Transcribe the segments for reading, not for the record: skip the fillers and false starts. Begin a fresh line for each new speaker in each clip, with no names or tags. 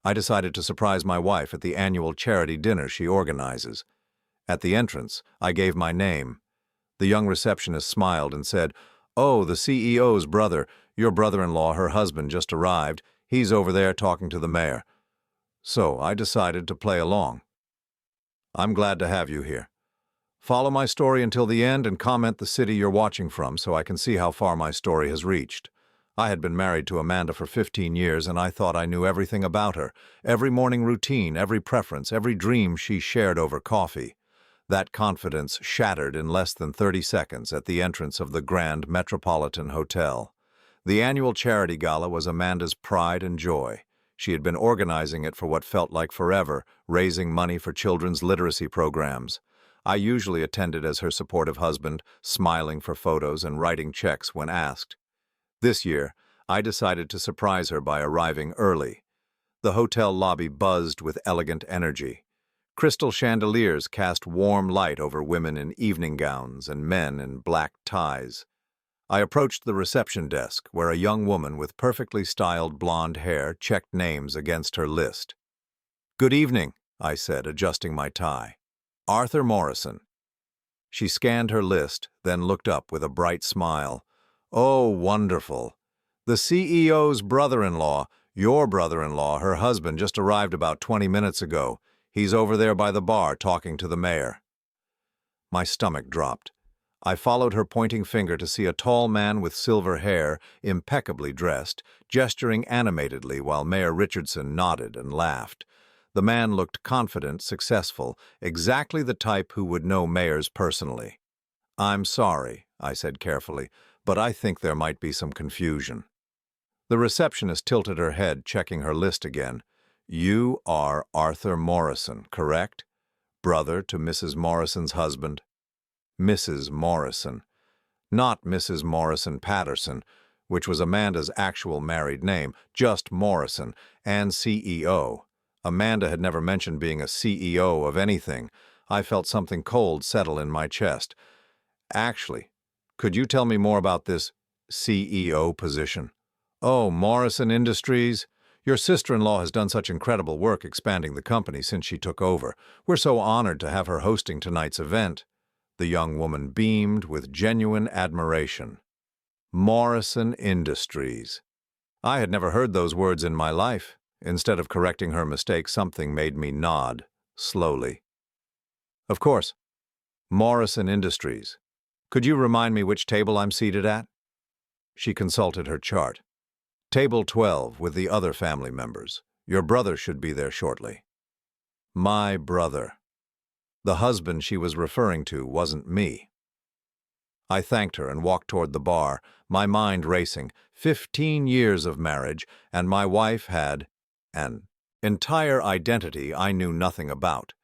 I decided to surprise my wife at the annual charity dinner she organizes. At the entrance, I gave my name. The young receptionist smiled and said, "Oh, the CEO's brother, your brother-in-law, her husband, just arrived. He's over there talking to the mayor." So I decided to play along. "I'm glad to have you here. Follow my story until the end and comment the city you're watching from so I can see how far my story has reached." I had been married to Amanda for 15 years and I thought I knew everything about her, every morning routine, every preference, every dream she shared over coffee. That confidence shattered in less than 30 seconds at the entrance of the Grand Metropolitan Hotel. The annual charity gala was Amanda's pride and joy. She had been organizing it for what felt like forever, raising money for children's literacy programs. I usually attended as her supportive husband, smiling for photos and writing checks when asked. This year, I decided to surprise her by arriving early. The hotel lobby buzzed with elegant energy. Crystal chandeliers cast warm light over women in evening gowns and men in black ties. I approached the reception desk, where a young woman with perfectly styled blonde hair checked names against her list. "Good evening," I said, adjusting my tie. "Arthur Morrison." She scanned her list, then looked up with a bright smile. "Oh, wonderful. The CEO's brother-in-law, your brother-in-law, her husband, just arrived about 20 minutes ago. He's over there by the bar talking to the mayor." My stomach dropped. I followed her pointing finger to see a tall man with silver hair, impeccably dressed, gesturing animatedly while Mayor Richardson nodded and laughed. The man looked confident, successful, exactly the type who would know mayors personally. "I'm sorry," I said carefully, "but I think there might be some confusion." The receptionist tilted her head, checking her list again. "You are Arthur Morrison, correct? Brother to Mrs. Morrison's husband?" Mrs. Morrison. Not Mrs. Morrison Patterson, which was Amanda's actual married name, just Morrison, and CEO. Amanda had never mentioned being a CEO of anything. I felt something cold settle in my chest. "Actually, could you tell me more about this CEO position?" "Oh, Morrison Industries. Your sister-in-law has done such incredible work expanding the company since she took over. We're so honored to have her hosting tonight's event." The young woman beamed with genuine admiration. Morrison Industries. I had never heard those words in my life. Instead of correcting her mistake, something made me nod, slowly. "Of course. Morrison Industries. Could you remind me which table I'm seated at?" She consulted her chart. "Table 12 with the other family members. Your brother should be there shortly." My brother. The husband she was referring to wasn't me. I thanked her and walked toward the bar, my mind racing. 15 years of marriage, and my wife had an entire identity I knew nothing about.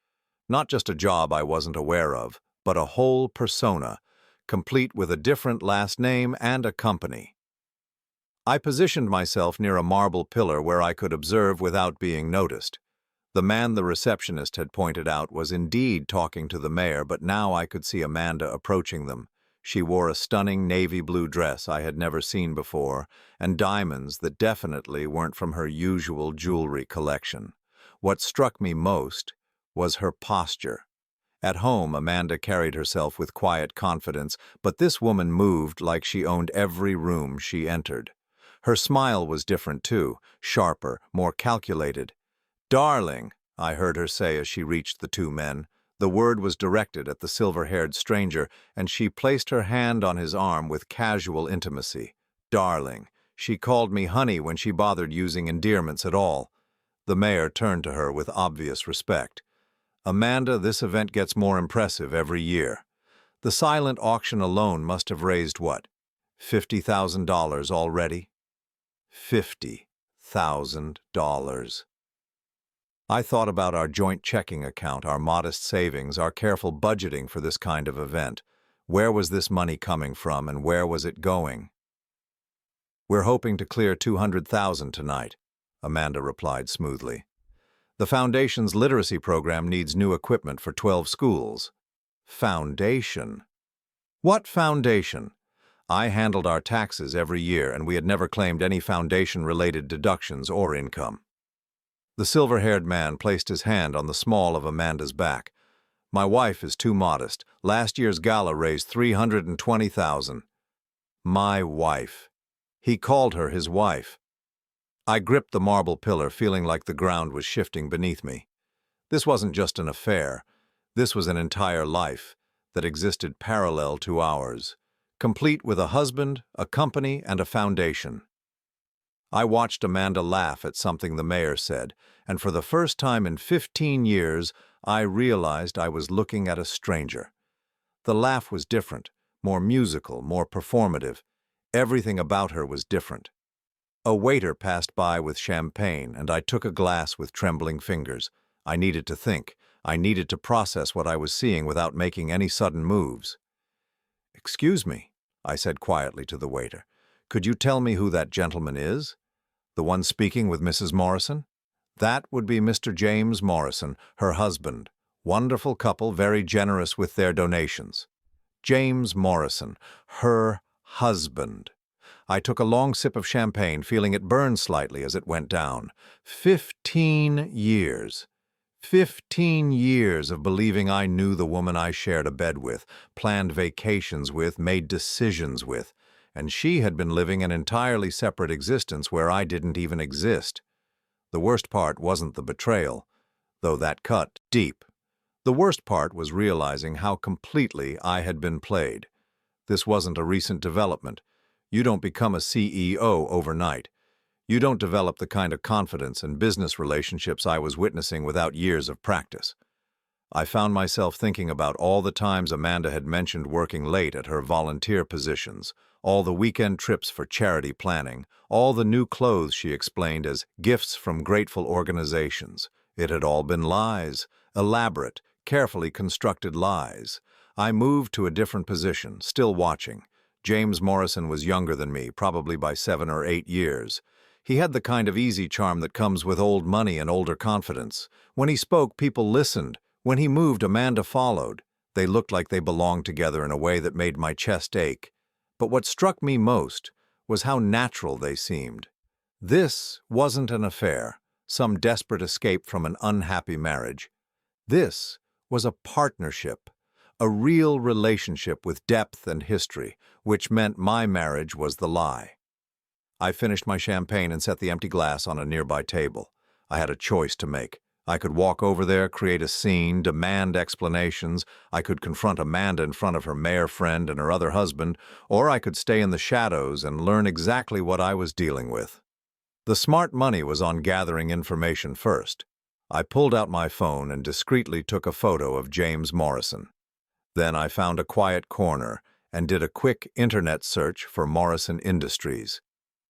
Not just a job I wasn't aware of, but a whole persona, complete with a different last name and a company. I positioned myself near a marble pillar where I could observe without being noticed. The man the receptionist had pointed out was indeed talking to the mayor, but now I could see Amanda approaching them. She wore a stunning navy blue dress I had never seen before, and diamonds that definitely weren't from her usual jewelry collection. What struck me most was her posture. At home, Amanda carried herself with quiet confidence, but this woman moved like she owned every room she entered. Her smile was different too, sharper, more calculated. "Darling," I heard her say as she reached the two men. The word was directed at the silver-haired stranger, and she placed her hand on his arm with casual intimacy. "Darling." She called me honey when she bothered using endearments at all. The mayor turned to her with obvious respect. "Amanda, this event gets more impressive every year. The silent auction alone must have raised what? $50,000 already?" $50,000. I thought about our joint checking account, our modest savings, our careful budgeting for this kind of event. Where was this money coming from and where was it going? "We're hoping to clear $200,000 tonight," Amanda replied smoothly. "The Foundation's literacy program needs new equipment for 12 schools." Foundation? What foundation? I handled our taxes every year, and we had never claimed any foundation-related deductions or income. The silver-haired man placed his hand on the small of Amanda's back. My wife is too modest. Last year's gala raised $320,000. My wife. He called her his wife. I gripped the marble pillar, feeling like the ground was shifting beneath me. This wasn't just an affair. This was an entire life that existed parallel to ours, complete with a husband, a company, and a foundation. I watched Amanda laugh at something the mayor said, and for the first time in 15 years, I realized I was looking at a stranger. The laugh was different, more musical, more performative. Everything about her was different. A waiter passed by with champagne, and I took a glass with trembling fingers. I needed to think. I needed to process what I was seeing without making any sudden moves. "Excuse me," I said quietly to the waiter. "Could you tell me who that gentleman is? The one speaking with Mrs. Morrison?" "That would be Mr. James Morrison, her husband. Wonderful couple, very generous with their donations." James Morrison, her husband. I took a long sip of champagne, feeling it burn slightly as it went down. 15 years. 15 years of believing I knew the woman I shared a bed with, planned vacations with, made decisions with, and she had been living an entirely separate existence where I didn't even exist. The worst part wasn't the betrayal, though that cut deep. The worst part was realizing how completely I had been played. This wasn't a recent development. You don't become a CEO overnight. You don't develop the kind of confidence and business relationships I was witnessing without years of practice. I found myself thinking about all the times Amanda had mentioned working late at her volunteer positions, all the weekend trips for charity planning, all the new clothes she explained as gifts from grateful organizations. It had all been lies, elaborate, carefully constructed lies. I moved to a different position, still watching. James Morrison was younger than me, probably by 7 or 8 years. He had the kind of easy charm that comes with old money and older confidence. When he spoke, people listened. When he moved, Amanda followed. They looked like they belonged together in a way that made my chest ache. But what struck me most was how natural they seemed. This wasn't an affair, some desperate escape from an unhappy marriage. This was a partnership, a real relationship with depth and history, which meant my marriage was the lie. I finished my champagne and set the empty glass on a nearby table. I had a choice to make. I could walk over there, create a scene, demand explanations. I could confront Amanda in front of her mayor friend and her other husband, or I could stay in the shadows and learn exactly what I was dealing with. The smart money was on gathering information first. I pulled out my phone and discreetly took a photo of James Morrison. Then I found a quiet corner and did a quick internet search for Morrison Industries.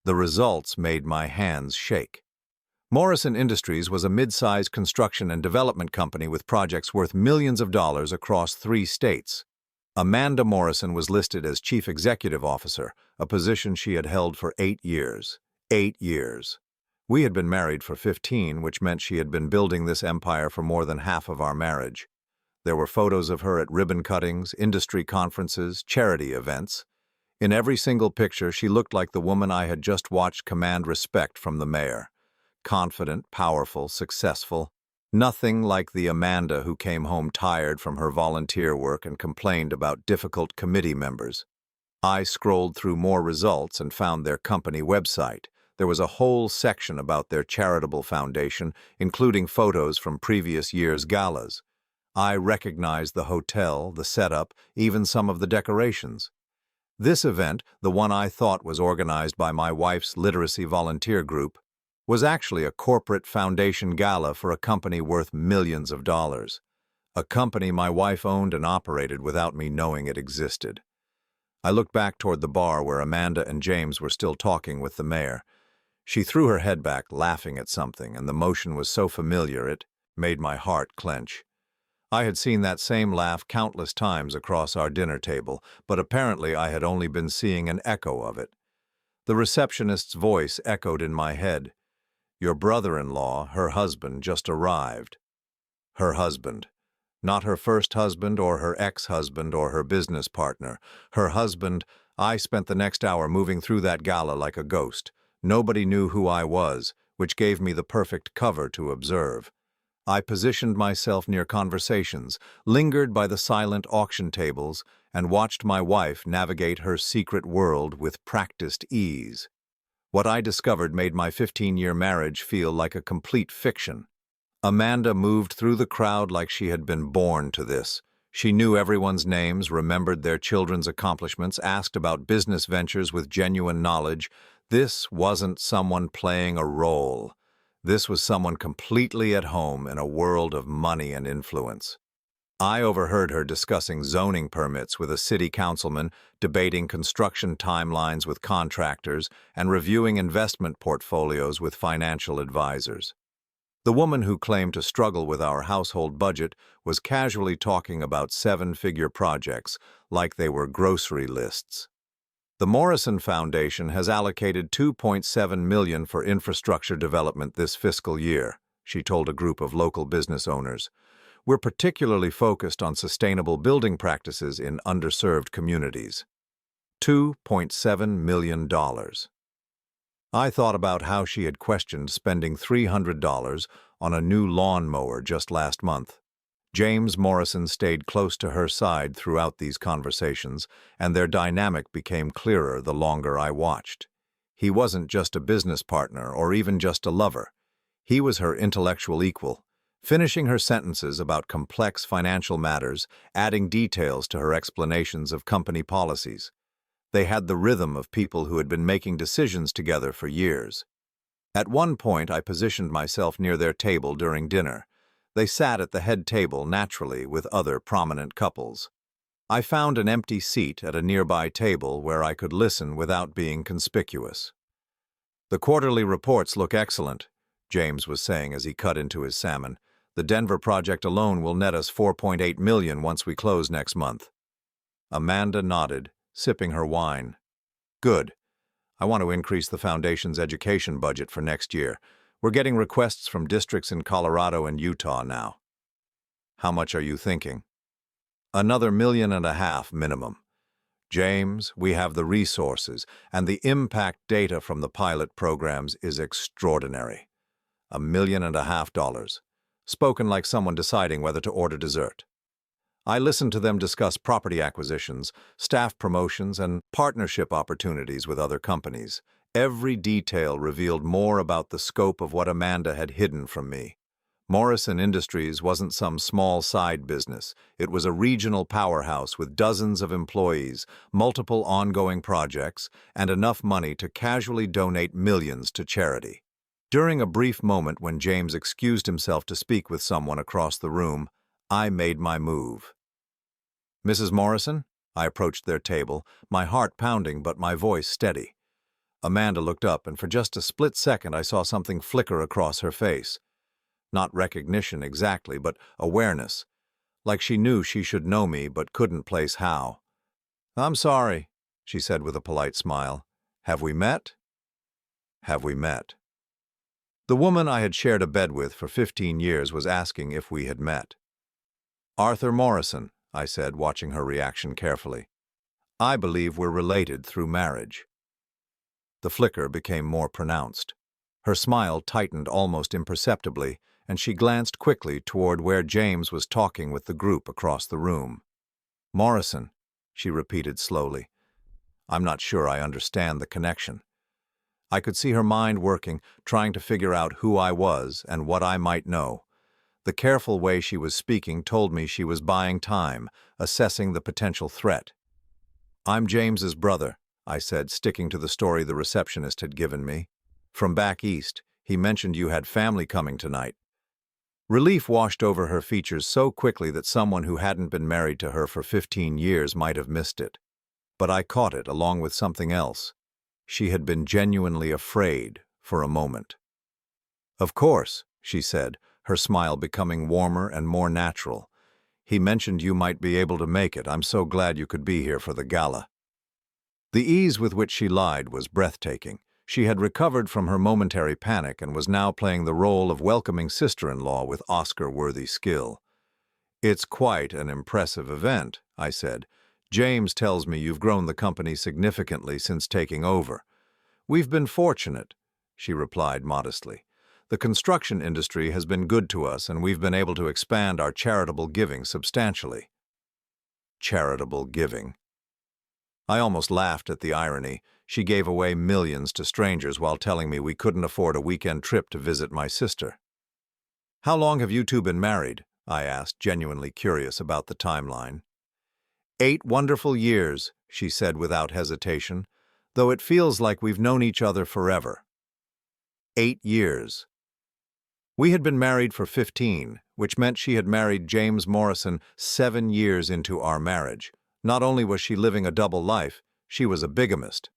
The results made my hands shake. Morrison Industries was a mid-sized construction and development company with projects worth millions of dollars across 3 states. Amanda Morrison was listed as Chief Executive Officer, a position she had held for 8 years. 8 years. We had been married for 15, which meant she had been building this empire for more than half of our marriage. There were photos of her at ribbon cuttings, industry conferences, charity events. In every single picture, she looked like the woman I had just watched command respect from the mayor. Confident, powerful, successful. Nothing like the Amanda who came home tired from her volunteer work and complained about difficult committee members. I scrolled through more results and found their company website. There was a whole section about their charitable foundation, including photos from previous year's galas. I recognized the hotel, the setup, even some of the decorations. This event, the one I thought was organized by my wife's literacy volunteer group, was actually a corporate foundation gala for a company worth millions of dollars. A company my wife owned and operated without me knowing it existed. I looked back toward the bar where Amanda and James were still talking with the mayor. She threw her head back, laughing at something, and the motion was so familiar it made my heart clench. I had seen that same laugh countless times across our dinner table, but apparently I had only been seeing an echo of it. The receptionist's voice echoed in my head. "Your brother-in-law, her husband, just arrived." Her husband. Not her first husband or her ex-husband or her business partner. Her husband. I spent the next hour moving through that gala like a ghost. Nobody knew who I was. which gave me the perfect cover to observe. I positioned myself near conversations, lingered by the silent auction tables, and watched my wife navigate her secret world with practiced ease. What I discovered made my 15-year marriage feel like a complete fiction. Amanda moved through the crowd like she had been born to this. She knew everyone's names, remembered their children's accomplishments, asked about business ventures with genuine knowledge. This wasn't someone playing a role. This was someone completely at home in a world of money and influence. I overheard her discussing zoning permits with a city councilman, debating construction timelines with contractors, and reviewing investment portfolios with financial advisors. The woman who claimed to struggle with our household budget was casually talking about seven-figure projects like they were grocery lists. The Morrison Foundation has allocated $2.7 million for infrastructure development this fiscal year, she told a group of local business owners. We're particularly focused on sustainable building practices in underserved communities. $2.7 million. I thought about how she had questioned spending $300 on a new lawnmower just last month. James Morrison stayed close to her side throughout these conversations, and their dynamic became clearer the longer I watched. He wasn't just a business partner or even just a lover. He was her intellectual equal, finishing her sentences about complex financial matters, adding details to her explanations of company policies. They had the rhythm of people who had been making decisions together for years. At one point, I positioned myself near their table during dinner. They sat at the head table naturally with other prominent couples. I found an empty seat at a nearby table where I could listen without being conspicuous. "The quarterly reports look excellent," James was saying as he cut into his salmon. "The Denver project alone will net us $4.8 million once we close next month." Amanda nodded, sipping her wine. "Good. I want to increase the foundation's education budget for next year. We're getting requests from districts in Colorado and Utah now." "How much are you thinking?" "Another $1.5 million minimum. James, we have the resources, and the impact data from the pilot programs is extraordinary. $1.5 million. Spoken like someone deciding whether to order dessert. I listened to them discuss property acquisitions, staff promotions, and partnership opportunities with other companies. Every detail revealed more about the scope of what Amanda had hidden from me. Morrison Industries wasn't some small side business. It was a regional powerhouse with dozens of employees, multiple ongoing projects, and enough money to casually donate millions to charity. During a brief moment when James excused himself to speak with someone across the room, I made my move. "Mrs. Morrison?" I approached their table, my heart pounding but my voice steady. Amanda looked up, and for just a split second I saw something flicker across her face. Not recognition exactly, but awareness. Like she knew she should know me but couldn't place how. "I'm sorry," she said with a polite smile. "Have we met?" Have we met? The woman I had shared a bed with for 15 years was asking if we had met. "Arthur Morrison," I said, watching her reaction carefully. "I believe we're related through marriage." The flicker became more pronounced. Her smile tightened almost imperceptibly, and she glanced quickly toward where James was talking with the group across the room. "Morrison," she repeated slowly. "I'm not sure I understand the connection." I could see her mind working, trying to figure out who I was and what I might know. The careful way she was speaking told me she was buying time, assessing the potential threat. "I'm James's brother," I said, sticking to the story the receptionist had given me. "From back east. He mentioned you had family coming tonight." Relief washed over her features so quickly that someone who hadn't been married to her for 15 years might have missed it. But I caught it along with something else. She had been genuinely afraid for a moment. "Of course," she said, her smile becoming warmer and more natural. "He mentioned you might be able to make it. I'm so glad you could be here for the gala." The ease with which she lied was breathtaking. She had recovered from her momentary panic and was now playing the role of welcoming sister-in-law with Oscar-worthy skill. "It's quite an impressive event," I said. "James tells me you've grown the company significantly since taking over." "We've been fortunate," she replied modestly. The construction industry has been good to us, and we've been able to expand our charitable giving substantially. Charitable giving. I almost laughed at the irony. She gave away millions to strangers while telling me we couldn't afford a weekend trip to visit my sister. How long have you two been married? I asked, genuinely curious about the timeline. 8 wonderful years, she said without hesitation, though it feels like we've known each other forever. 8 years. We had been married for 15, which meant she had married James Morrison 7 years into our marriage. Not only was she living a double life, she was a bigamist.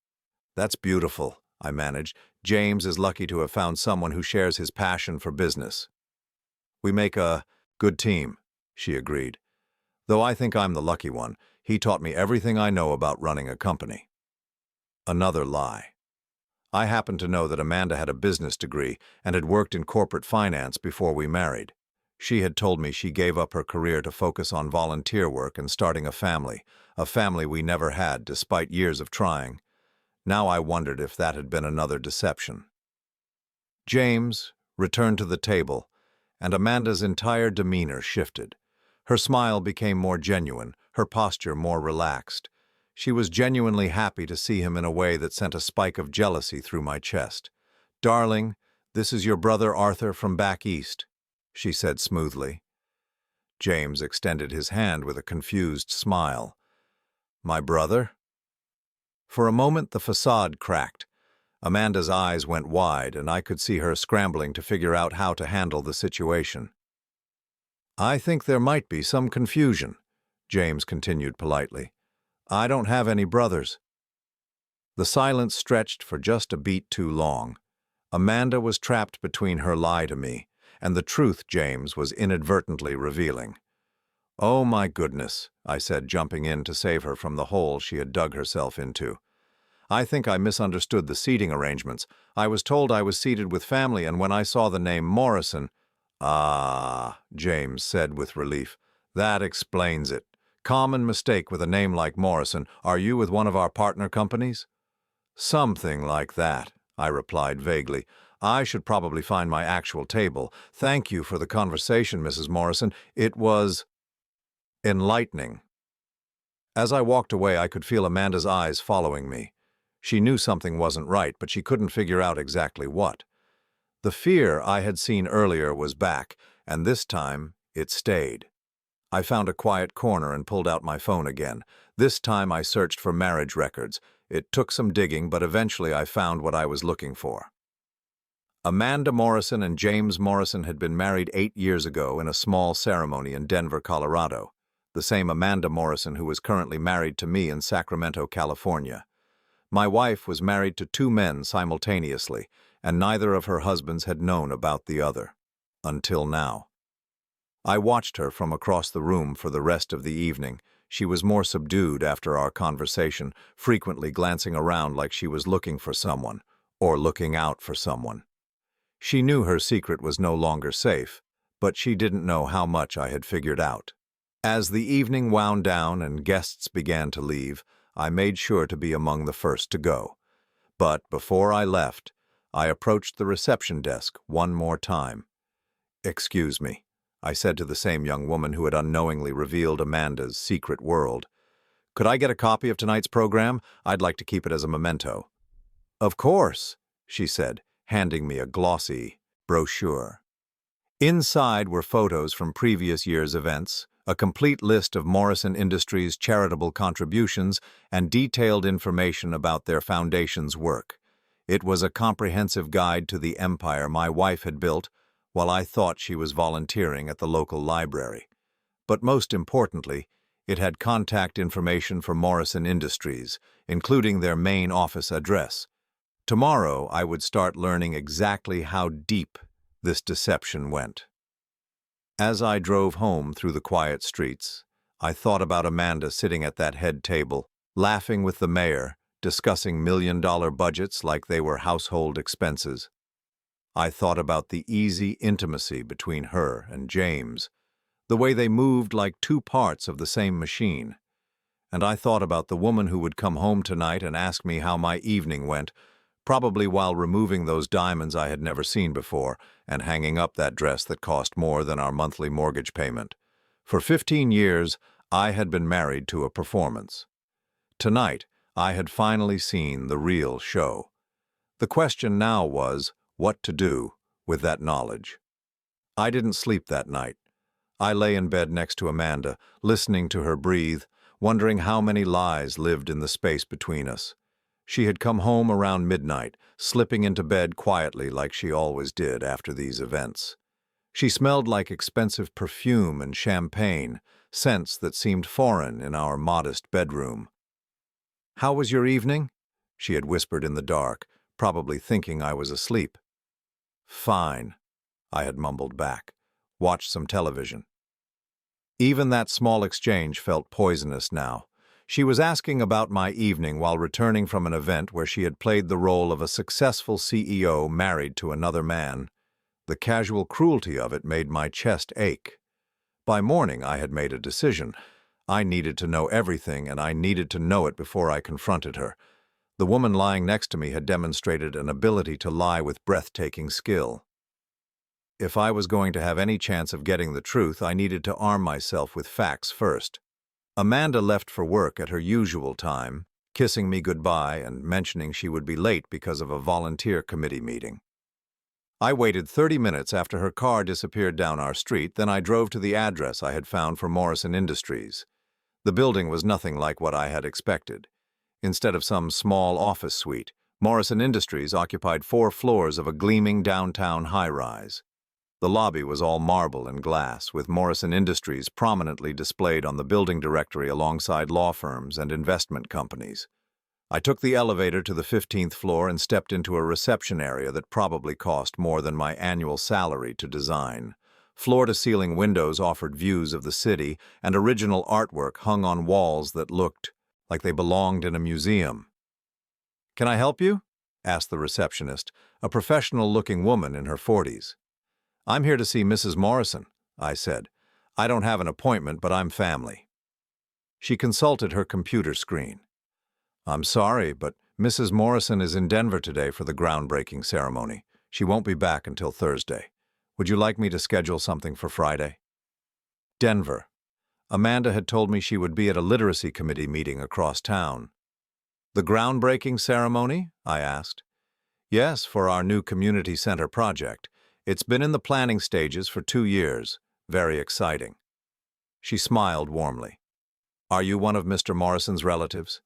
That's beautiful, I managed. James is lucky to have found someone who shares his passion for business. We make a good team, she agreed. Though I think I'm the lucky one, he taught me everything I know about running a company. Another lie. I happened to know that Amanda had a business degree and had worked in corporate finance before we married. She had told me she gave up her career to focus on volunteer work and starting a family we never had despite years of trying. Now I wondered if that had been another deception. James returned to the table, and Amanda's entire demeanor shifted. Her smile became more genuine, her posture more relaxed. She was genuinely happy to see him in a way that sent a spike of jealousy through my chest. "Darling, this is your brother Arthur from back east," she said smoothly. James extended his hand with a confused smile. "My brother?" For a moment the facade cracked. Amanda's eyes went wide, and I could see her scrambling to figure out how to handle the situation. "I think there might be some confusion," James continued politely. "I don't have any brothers." The silence stretched for just a beat too long. Amanda was trapped between her lie to me and the truth James was inadvertently revealing. "Oh my goodness," I said, jumping in to save her from the hole she had dug herself into. "I think I misunderstood the seating arrangements. I was told I was seated with family, and when I saw the name Morrison—" "Ah," James said with relief. "That explains it. Common mistake with a name like Morrison. Are you with one of our partner companies?" "Something like that," I replied vaguely. "I should probably find my actual table. Thank you for the conversation, Mrs. Morrison. It was enlightening." As I walked away, I could feel Amanda's eyes following me. She knew something wasn't right, but she couldn't figure out exactly what. The fear I had seen earlier was back, and this time it stayed. I found a quiet corner and pulled out my phone again. This time I searched for marriage records. It took some digging, but eventually I found what I was looking for. Amanda Morrison and James Morrison had been married 8 years ago in a small ceremony in Denver, Colorado. The same Amanda Morrison who was currently married to me in Sacramento, California. My wife was married to 2 men simultaneously, and neither of her husbands had known about the other. Until now. I watched her from across the room for the rest of the evening. She was more subdued after our conversation, frequently glancing around like she was looking for someone, or looking out for someone. She knew her secret was no longer safe, but she didn't know how much I had figured out. As the evening wound down and guests began to leave, I made sure to be among the first to go. But before I left, I approached the reception desk one more time. "Excuse me," I said to the same young woman who had unknowingly revealed Amanda's secret world. "Could I get a copy of tonight's program? I'd like to keep it as a memento." "Of course," she said, handing me a glossy brochure. Inside were photos from previous year's events, a complete list of Morrison Industries' charitable contributions, and detailed information about their foundation's work. It was a comprehensive guide to the empire my wife had built while I thought she was volunteering at the local library. But most importantly, it had contact information for Morrison Industries, including their main office address. Tomorrow, I would start learning exactly how deep this deception went. As I drove home through the quiet streets, I thought about Amanda sitting at that head table, laughing with the mayor, discussing million-dollar budgets like they were household expenses. I thought about the easy intimacy between her and James, the way they moved like 2 parts of the same machine. And I thought about the woman who would come home tonight and ask me how my evening went, probably while removing those diamonds I had never seen before and hanging up that dress that cost more than our monthly mortgage payment. For 15 years, I had been married to a performance. Tonight, I had finally seen the real show. The question now was, what to do with that knowledge? I didn't sleep that night. I lay in bed next to Amanda, listening to her breathe, wondering how many lies lived in the space between us. She had come home around midnight, slipping into bed quietly like she always did after these events. She smelled like expensive perfume and champagne, scents that seemed foreign in our modest bedroom. "How was your evening?" she had whispered in the dark, probably thinking I was asleep. "Fine," I had mumbled back. "Watched some television." Even that small exchange felt poisonous now. She was asking about my evening while returning from an event where she had played the role of a successful CEO married to another man. The casual cruelty of it made my chest ache. By morning, I had made a decision. I needed to know everything, and I needed to know it before I confronted her. The woman lying next to me had demonstrated an ability to lie with breathtaking skill. If I was going to have any chance of getting the truth, I needed to arm myself with facts first. Amanda left for work at her usual time, kissing me goodbye and mentioning she would be late because of a volunteer committee meeting. I waited 30 minutes after her car disappeared down our street, then I drove to the address I had found for Morrison Industries. The building was nothing like what I had expected. Instead of some small office suite, Morrison Industries occupied 4 floors of a gleaming downtown high-rise. The lobby was all marble and glass, with Morrison Industries prominently displayed on the building directory alongside law firms and investment companies. I took the elevator to the 15th floor and stepped into a reception area that probably cost more than my annual salary to design. Floor-to-ceiling windows offered views of the city, and original artwork hung on walls that looked like they belonged in a museum. "Can I help you?" asked the receptionist, a professional-looking woman in her 40s. "I'm here to see Mrs. Morrison," I said. "I don't have an appointment, but I'm family." She consulted her computer screen. "I'm sorry, but Mrs. Morrison is in Denver today for the groundbreaking ceremony. She won't be back until Thursday. Would you like me to schedule something for Friday?" Denver. Amanda had told me she would be at a literacy committee meeting across town. "The groundbreaking ceremony?" I asked. "Yes, for our new community center project. It's been in the planning stages for 2 years. Very exciting." She smiled warmly. "Are you one of Mr. Morrison's relatives?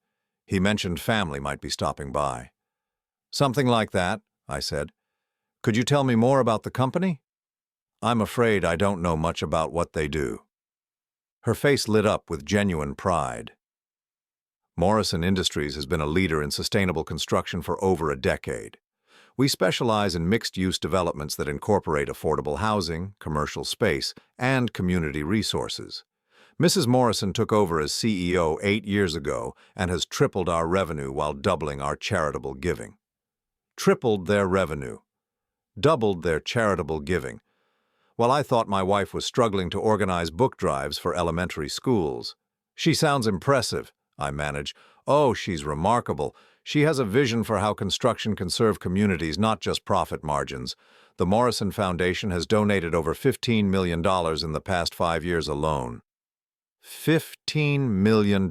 He mentioned family might be stopping by." "Something like that," I said. "Could you tell me more about the company?" "I'm afraid I don't know much about what they do." Her face lit up with genuine pride. Morrison Industries has been a leader in sustainable construction for over a decade. We specialize in mixed-use developments that incorporate affordable housing, commercial space, and community resources. Mrs. Morrison took over as CEO 8 years ago and has tripled our revenue while doubling our charitable giving. Tripled their revenue. Doubled their charitable giving. While I thought my wife was struggling to organize book drives for elementary schools. "She sounds impressive," I manage. "Oh, she's remarkable. She has a vision for how construction can serve communities, not just profit margins. The Morrison Foundation has donated over $15 million in the past 5 years alone." $15 million.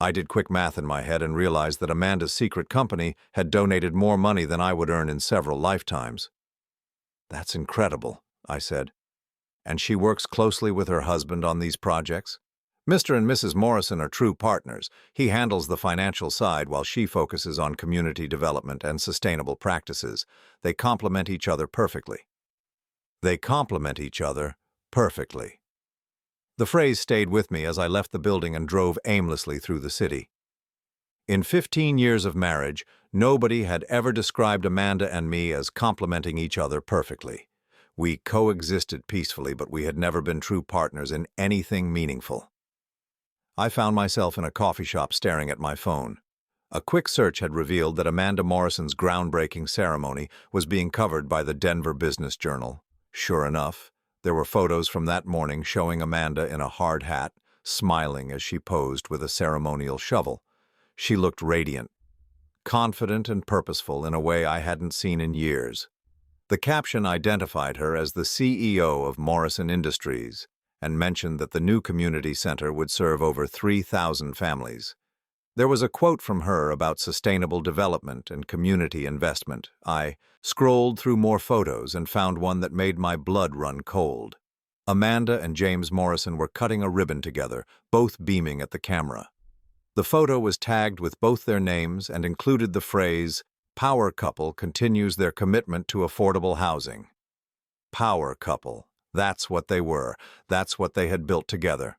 I did quick math in my head and realized that Amanda's secret company had donated more money than I would earn in several lifetimes. "That's incredible," I said. "And she works closely with her husband on these projects?" "Mr. and Mrs. Morrison are true partners. He handles the financial side while she focuses on community development and sustainable practices. They complement each other perfectly." They complement each other perfectly. The phrase stayed with me as I left the building and drove aimlessly through the city. In 15 years of marriage, nobody had ever described Amanda and me as complementing each other perfectly. We coexisted peacefully, but we had never been true partners in anything meaningful. I found myself in a coffee shop staring at my phone. A quick search had revealed that Amanda Morrison's groundbreaking ceremony was being covered by the Denver Business Journal. Sure enough, there were photos from that morning showing Amanda in a hard hat, smiling as she posed with a ceremonial shovel. She looked radiant, confident and purposeful in a way I hadn't seen in years. The caption identified her as the CEO of Morrison Industries and mentioned that the new community center would serve over 3,000 families. There was a quote from her about sustainable development and community investment. I scrolled through more photos and found one that made my blood run cold. Amanda and James Morrison were cutting a ribbon together, both beaming at the camera. The photo was tagged with both their names and included the phrase, "Power couple continues their commitment to affordable housing." Power couple. That's what they were. That's what they had built together.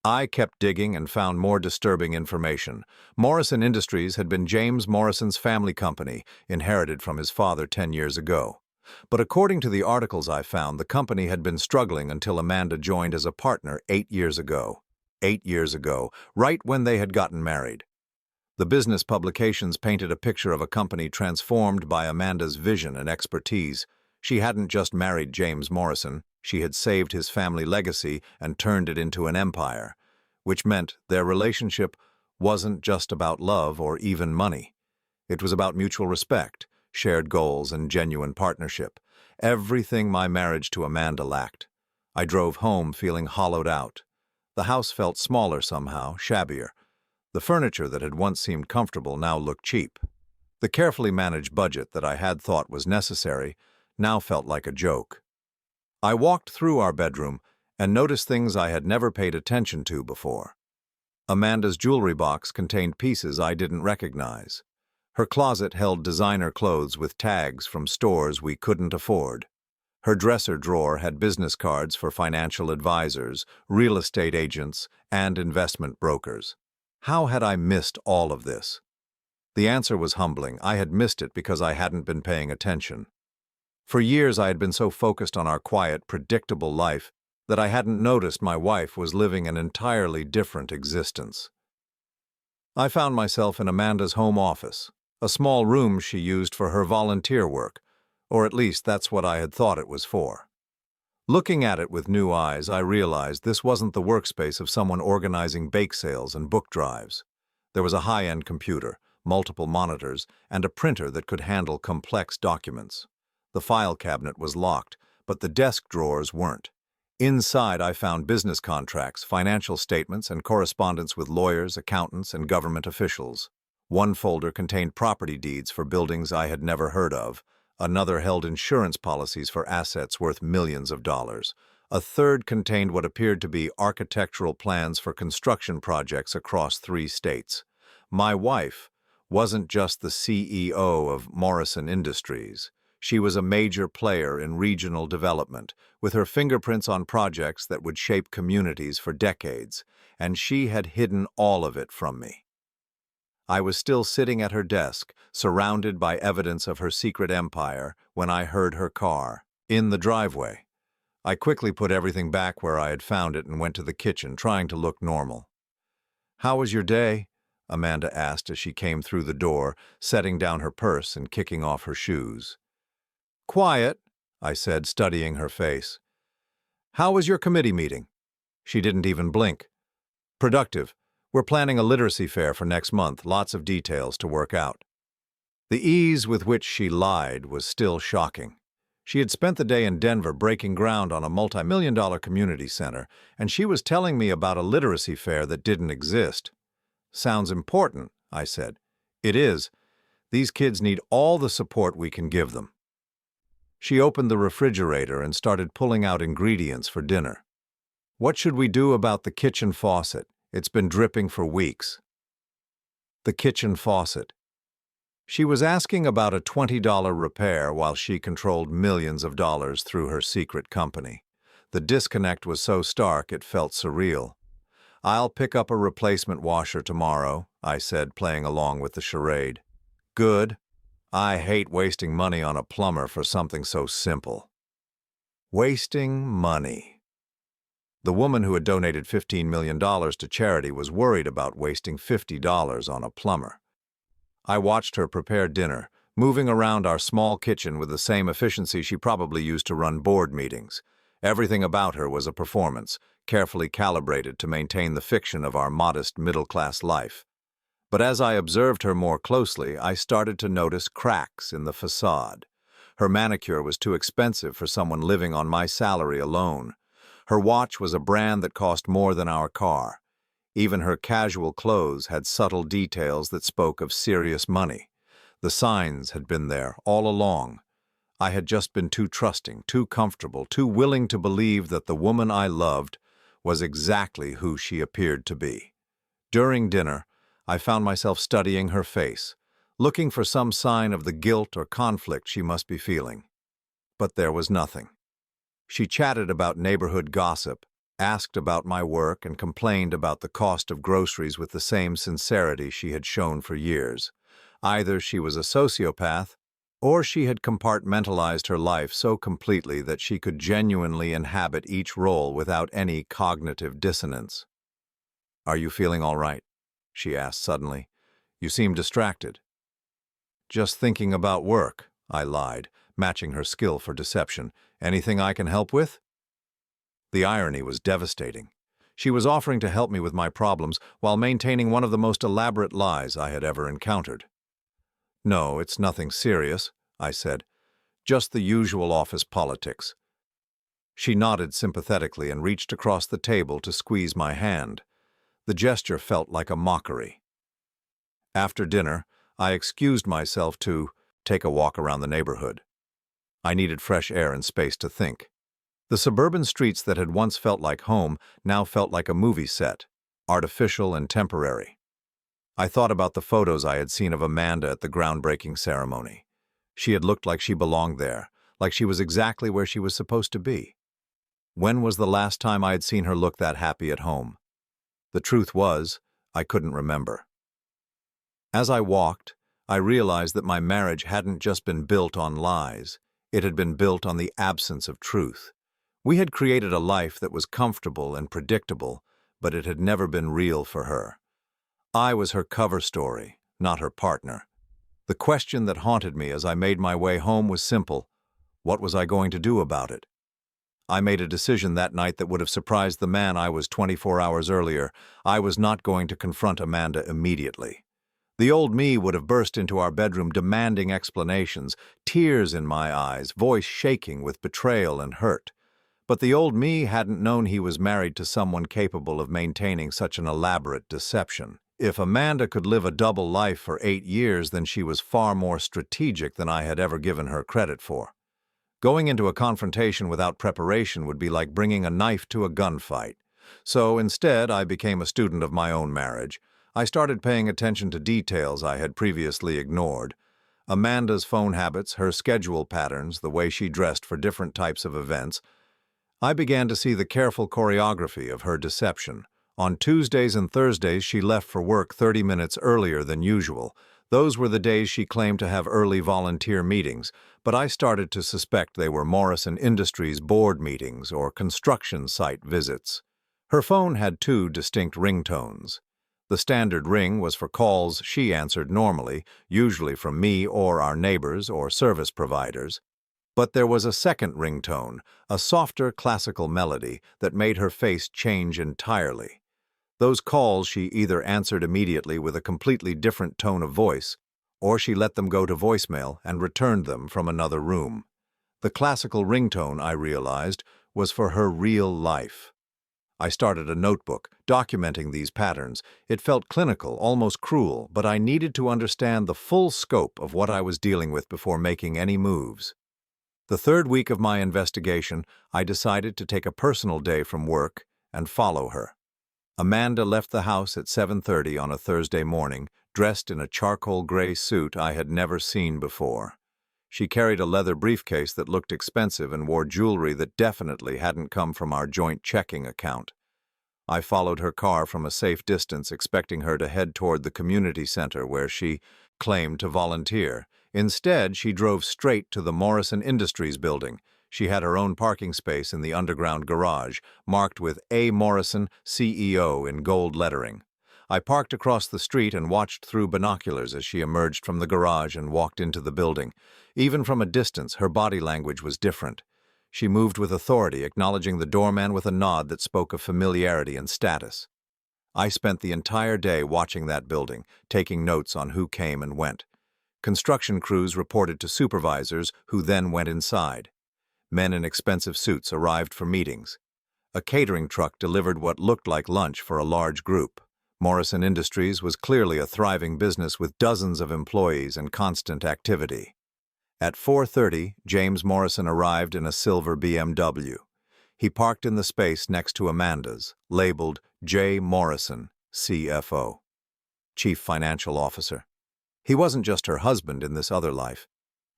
I kept digging and found more disturbing information. Morrison Industries had been James Morrison's family company, inherited from his father 10 years ago. But according to the articles I found, the company had been struggling until Amanda joined as a partner 8 years ago. 8 years ago, right when they had gotten married. The business publications painted a picture of a company transformed by Amanda's vision and expertise. She hadn't just married James Morrison, she had saved his family legacy and turned it into an empire, which meant their relationship wasn't just about love or even money. It was about mutual respect, shared goals, and genuine partnership. Everything my marriage to Amanda lacked. I drove home feeling hollowed out. The house felt smaller somehow, shabbier. The furniture that had once seemed comfortable now looked cheap. The carefully managed budget that I had thought was necessary now felt like a joke. I walked through our bedroom and noticed things I had never paid attention to before. Amanda's jewelry box contained pieces I didn't recognize. Her closet held designer clothes with tags from stores we couldn't afford. Her dresser drawer had business cards for financial advisors, real estate agents, and investment brokers. How had I missed all of this? The answer was humbling. I had missed it because I hadn't been paying attention. For years I had been so focused on our quiet, predictable life that I hadn't noticed my wife was living an entirely different existence. I found myself in Amanda's home office, a small room she used for her volunteer work, or at least that's what I had thought it was for. Looking at it with new eyes, I realized this wasn't the workspace of someone organizing bake sales and book drives. There was a high-end computer, multiple monitors, and a printer that could handle complex documents. The file cabinet was locked, but the desk drawers weren't. Inside, I found business contracts, financial statements, and correspondence with lawyers, accountants, and government officials. One folder contained property deeds for buildings I had never heard of. Another held insurance policies for assets worth millions of dollars. A third contained what appeared to be architectural plans for construction projects across 3 states. My wife wasn't just the CEO of Morrison Industries. She was a major player in regional development, with her fingerprints on projects that would shape communities for decades, and she had hidden all of it from me. I was still sitting at her desk, surrounded by evidence of her secret empire, when I heard her car, in the driveway. I quickly put everything back where I had found it and went to the kitchen, trying to look normal. "How was your day?" Amanda asked as she came through the door, setting down her purse and kicking off her shoes. "Quiet," I said, studying her face. "How was your committee meeting?" She didn't even blink. "Productive. We're planning a literacy fair for next month, lots of details to work out." The ease with which she lied was still shocking. She had spent the day in Denver breaking ground on a multi-million-dollar community center, and she was telling me about a literacy fair that didn't exist. "Sounds important," I said. "It is. These kids need all the support we can give them." She opened the refrigerator and started pulling out ingredients for dinner. "What should we do about the kitchen faucet? It's been dripping for weeks." The kitchen faucet. She was asking about a $20 repair while she controlled millions of dollars through her secret company. The disconnect was so stark it felt surreal. "I'll pick up a replacement washer tomorrow," I said, playing along with the charade. "Good. I hate wasting money on a plumber for something so simple." Wasting money. The woman who had donated $15 million to charity was worried about wasting $50 on a plumber. I watched her prepare dinner, moving around our small kitchen with the same efficiency she probably used to run board meetings. Everything about her was a performance, carefully calibrated to maintain the fiction of our modest middle-class life. But as I observed her more closely, I started to notice cracks in the facade. Her manicure was too expensive for someone living on my salary alone. Her watch was a brand that cost more than our car. Even her casual clothes had subtle details that spoke of serious money. The signs had been there all along. I had just been too trusting, too comfortable, too willing to believe that the woman I loved was exactly who she appeared to be. During dinner, I found myself studying her face, looking for some sign of the guilt or conflict she must be feeling. But there was nothing. She chatted about neighborhood gossip, asked about my work, and complained about the cost of groceries with the same sincerity she had shown for years. Either she was a sociopath, or she had compartmentalized her life so completely that she could genuinely inhabit each role without any cognitive dissonance. "Are you feeling all right?" she asked suddenly. "You seem distracted." "Just thinking about work," I lied, matching her skill for deception. "Anything I can help with?" The irony was devastating. She was offering to help me with my problems while maintaining one of the most elaborate lies I had ever encountered. "No, it's nothing serious," I said. "Just the usual office politics." She nodded sympathetically and reached across the table to squeeze my hand. The gesture felt like a mockery. After dinner, I excused myself to take a walk around the neighborhood. I needed fresh air and space to think. The suburban streets that had once felt like home now felt like a movie set, artificial and temporary. I thought about the photos I had seen of Amanda at the groundbreaking ceremony. She had looked like she belonged there, like she was exactly where she was supposed to be. When was the last time I had seen her look that happy at home? The truth was, I couldn't remember. As I walked, I realized that my marriage hadn't just been built on lies. It had been built on the absence of truth. We had created a life that was comfortable and predictable, but it had never been real for her. I was her cover story, not her partner. The question that haunted me as I made my way home was simple. What was I going to do about it? I made a decision that night that would have surprised the man I was 24 hours earlier. I was not going to confront Amanda immediately. The old me would have burst into our bedroom demanding explanations, tears in my eyes, voice shaking with betrayal and hurt. But the old me hadn't known he was married to someone capable of maintaining such an elaborate deception. If Amanda could live a double life for 8 years, then she was far more strategic than I had ever given her credit for. Going into a confrontation without preparation would be like bringing a knife to a gunfight. So instead, I became a student of my own marriage. I started paying attention to details I had previously ignored. Amanda's phone habits, her schedule patterns, the way she dressed for different types of events. I began to see the careful choreography of her deception. On Tuesdays and Thursdays, she left for work 30 minutes earlier than usual. Those were the days she claimed to have early volunteer meetings, but I started to suspect they were Morrison Industries board meetings or construction site visits. Her phone had 2 distinct ringtones. The standard ring was for calls she answered normally, usually from me or our neighbors or service providers. But there was a second ringtone, a softer classical melody that made her face change entirely. Those calls she either answered immediately with a completely different tone of voice, or she let them go to voicemail and returned them from another room. The classical ringtone, I realized, was for her real life. I started a notebook, documenting these patterns. It felt clinical, almost cruel, but I needed to understand the full scope of what I was dealing with before making any moves. The 3rd week of my investigation, I decided to take a personal day from work and follow her. Amanda left the house at 7:30 on a Thursday morning, dressed in a charcoal gray suit I had never seen before. She carried a leather briefcase that looked expensive and wore jewelry that definitely hadn't come from our joint checking account. I followed her car from a safe distance, expecting her to head toward the community center where she claimed to volunteer. Instead, she drove straight to the Morrison Industries building. She had her own parking space in the underground garage, marked with A. Morrison, CEO in gold lettering. I parked across the street and watched through binoculars as she emerged from the garage and walked into the building. Even from a distance, her body language was different. She moved with authority, acknowledging the doorman with a nod that spoke of familiarity and status. I spent the entire day watching that building, taking notes on who came and went. Construction crews reported to supervisors who then went inside. Men in expensive suits arrived for meetings. A catering truck delivered what looked like lunch for a large group. Morrison Industries was clearly a thriving business with dozens of employees and constant activity. At 4:30, James Morrison arrived in a silver BMW. He parked in the space next to Amanda's, labeled J. Morrison, CFO, Chief Financial Officer. He wasn't just her husband in this other life.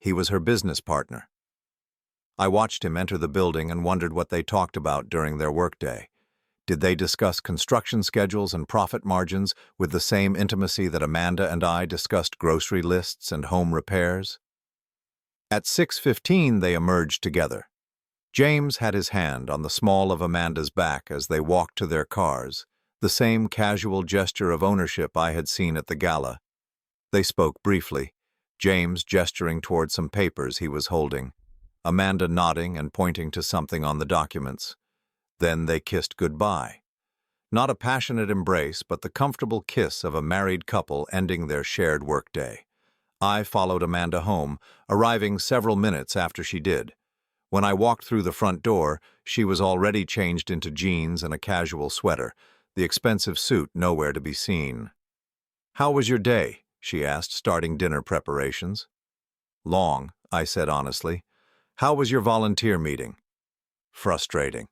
He was her business partner. I watched him enter the building and wondered what they talked about during their workday. Did they discuss construction schedules and profit margins with the same intimacy that Amanda and I discussed grocery lists and home repairs? At 6:15, they emerged together. James had his hand on the small of Amanda's back as they walked to their cars, the same casual gesture of ownership I had seen at the gala. They spoke briefly, James gesturing toward some papers he was holding, Amanda nodding and pointing to something on the documents. Then they kissed goodbye. Not a passionate embrace, but the comfortable kiss of a married couple ending their shared workday. I followed Amanda home, arriving several minutes after she did. When I walked through the front door, she was already changed into jeans and a casual sweater, the expensive suit nowhere to be seen. "How was your day?" she asked, starting dinner preparations. "Long," I said honestly. "How was your volunteer meeting?" "Frustrating.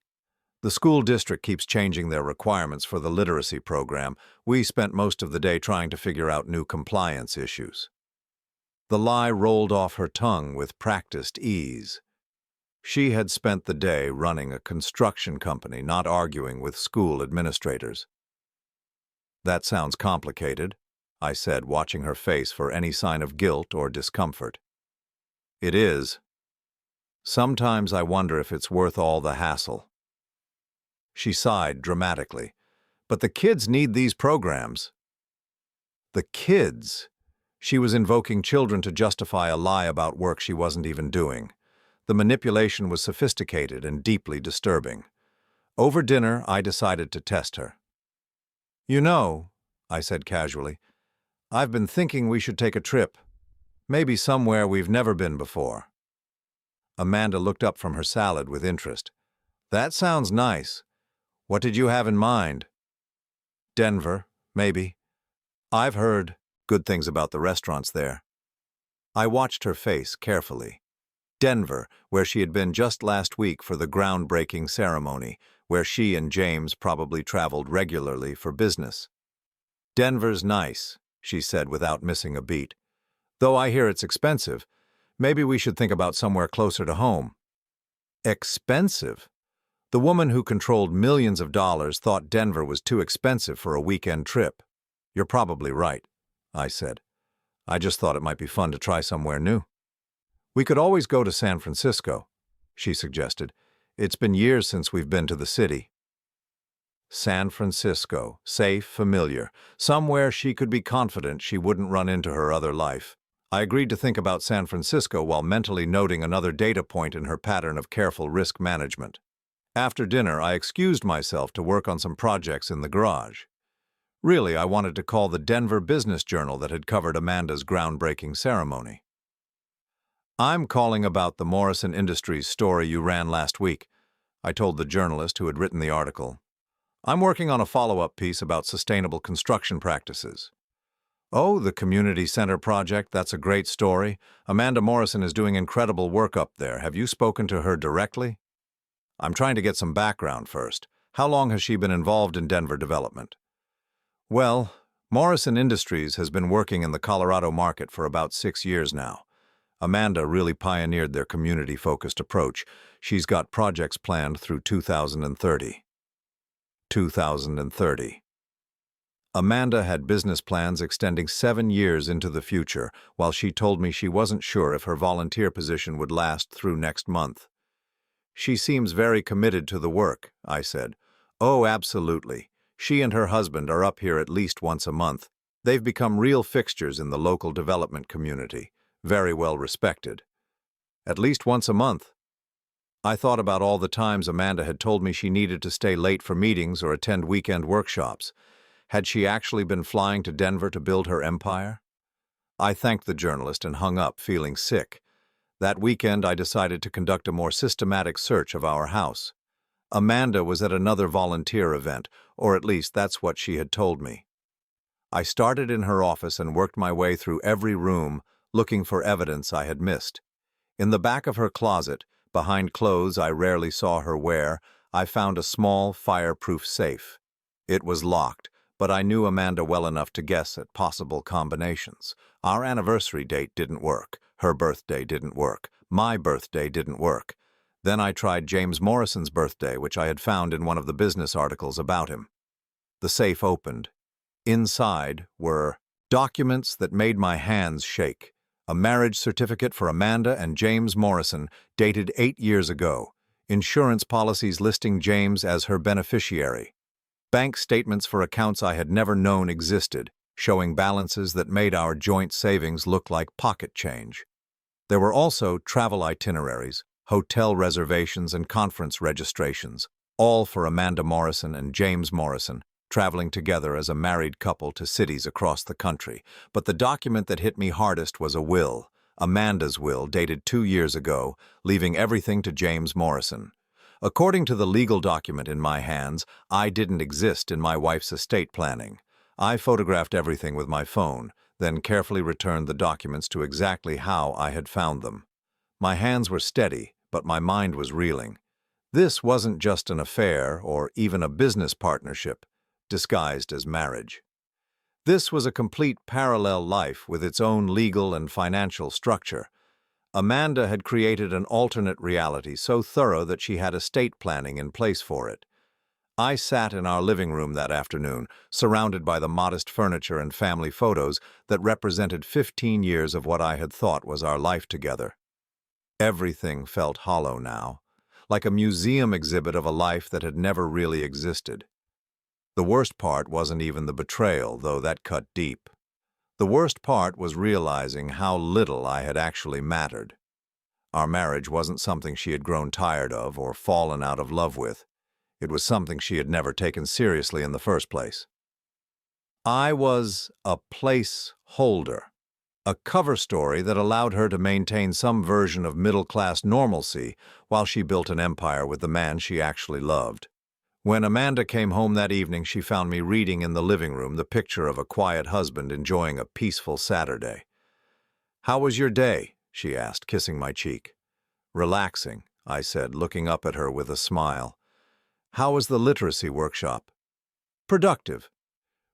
The school district keeps changing their requirements for the literacy program. We spent most of the day trying to figure out new compliance issues." The lie rolled off her tongue with practiced ease. She had spent the day running a construction company, not arguing with school administrators. "That sounds complicated," I said, watching her face for any sign of guilt or discomfort. "It is. Sometimes I wonder if it's worth all the hassle." She sighed dramatically. "But the kids need these programs." The kids? She was invoking children to justify a lie about work she wasn't even doing. The manipulation was sophisticated and deeply disturbing. Over dinner, I decided to test her. "You know," I said casually, "I've been thinking we should take a trip. Maybe somewhere we've never been before." Amanda looked up from her salad with interest. "That sounds nice. What did you have in mind?" "Denver, maybe. I've heard good things about the restaurants there." I watched her face carefully. Denver, where she had been just last week for the groundbreaking ceremony, where she and James probably traveled regularly for business. "Denver's nice," she said without missing a beat. "Though I hear it's expensive. Maybe we should think about somewhere closer to home." Expensive? The woman who controlled millions of dollars thought Denver was too expensive for a weekend trip. "You're probably right," I said. "I just thought it might be fun to try somewhere new." "We could always go to San Francisco," she suggested. "It's been years since we've been to the city." San Francisco, safe, familiar, somewhere she could be confident she wouldn't run into her other life. I agreed to think about San Francisco while mentally noting another data point in her pattern of careful risk management. After dinner, I excused myself to work on some projects in the garage. Really, I wanted to call the Denver Business Journal that had covered Amanda's groundbreaking ceremony. "I'm calling about the Morrison Industries story you ran last week," I told the journalist who had written the article. "I'm working on a follow-up piece about sustainable construction practices." "Oh, the community center project, that's a great story. Amanda Morrison is doing incredible work up there. Have you spoken to her directly?" "I'm trying to get some background first. How long has she been involved in Denver development?" "Well, Morrison Industries has been working in the Colorado market for about 6 years now. Amanda really pioneered their community-focused approach. She's got projects planned through 2030. 2030. Amanda had business plans extending 7 years into the future, while she told me she wasn't sure if her volunteer position would last through next month. "She seems very committed to the work," I said. "Oh, absolutely. She and her husband are up here at least once a month. They've become real fixtures in the local development community. Very well respected." "At least once a month?" I thought about all the times Amanda had told me she needed to stay late for meetings or attend weekend workshops. Had she actually been flying to Denver to build her empire? I thanked the journalist and hung up, feeling sick. That weekend, I decided to conduct a more systematic search of our house. Amanda was at another volunteer event, or at least that's what she had told me. I started in her office and worked my way through every room, looking for evidence I had missed. In the back of her closet, behind clothes I rarely saw her wear, I found a small, fireproof safe. It was locked, but I knew Amanda well enough to guess at possible combinations. Our anniversary date didn't work. Her birthday didn't work. My birthday didn't work. Then I tried James Morrison's birthday, which I had found in one of the business articles about him. The safe opened. Inside were documents that made my hands shake. A marriage certificate for Amanda and James Morrison, dated 8 years ago. Insurance policies listing James as her beneficiary. Bank statements for accounts I had never known existed, showing balances that made our joint savings look like pocket change. There were also travel itineraries, hotel reservations, and conference registrations, all for Amanda Morrison and James Morrison, traveling together as a married couple to cities across the country. But the document that hit me hardest was a will, Amanda's will, dated 2 years ago, leaving everything to James Morrison. According to the legal document in my hands, I didn't exist in my wife's estate planning. I photographed everything with my phone, then carefully returned the documents to exactly how I had found them. My hands were steady, but my mind was reeling. This wasn't just an affair or even a business partnership, disguised as marriage. This was a complete parallel life with its own legal and financial structure. Amanda had created an alternate reality so thorough that she had estate planning in place for it. I sat in our living room that afternoon, surrounded by the modest furniture and family photos that represented 15 years of what I had thought was our life together. Everything felt hollow now, like a museum exhibit of a life that had never really existed. The worst part wasn't even the betrayal, though that cut deep. The worst part was realizing how little I had actually mattered. Our marriage wasn't something she had grown tired of or fallen out of love with. It was something she had never taken seriously in the first place. I was a placeholder, a cover story that allowed her to maintain some version of middle-class normalcy while she built an empire with the man she actually loved. When Amanda came home that evening, she found me reading in the living room the picture of a quiet husband enjoying a peaceful Saturday. "How was your day?" she asked, kissing my cheek. "Relaxing," I said, looking up at her with a smile. "How was the literacy workshop?" "Productive.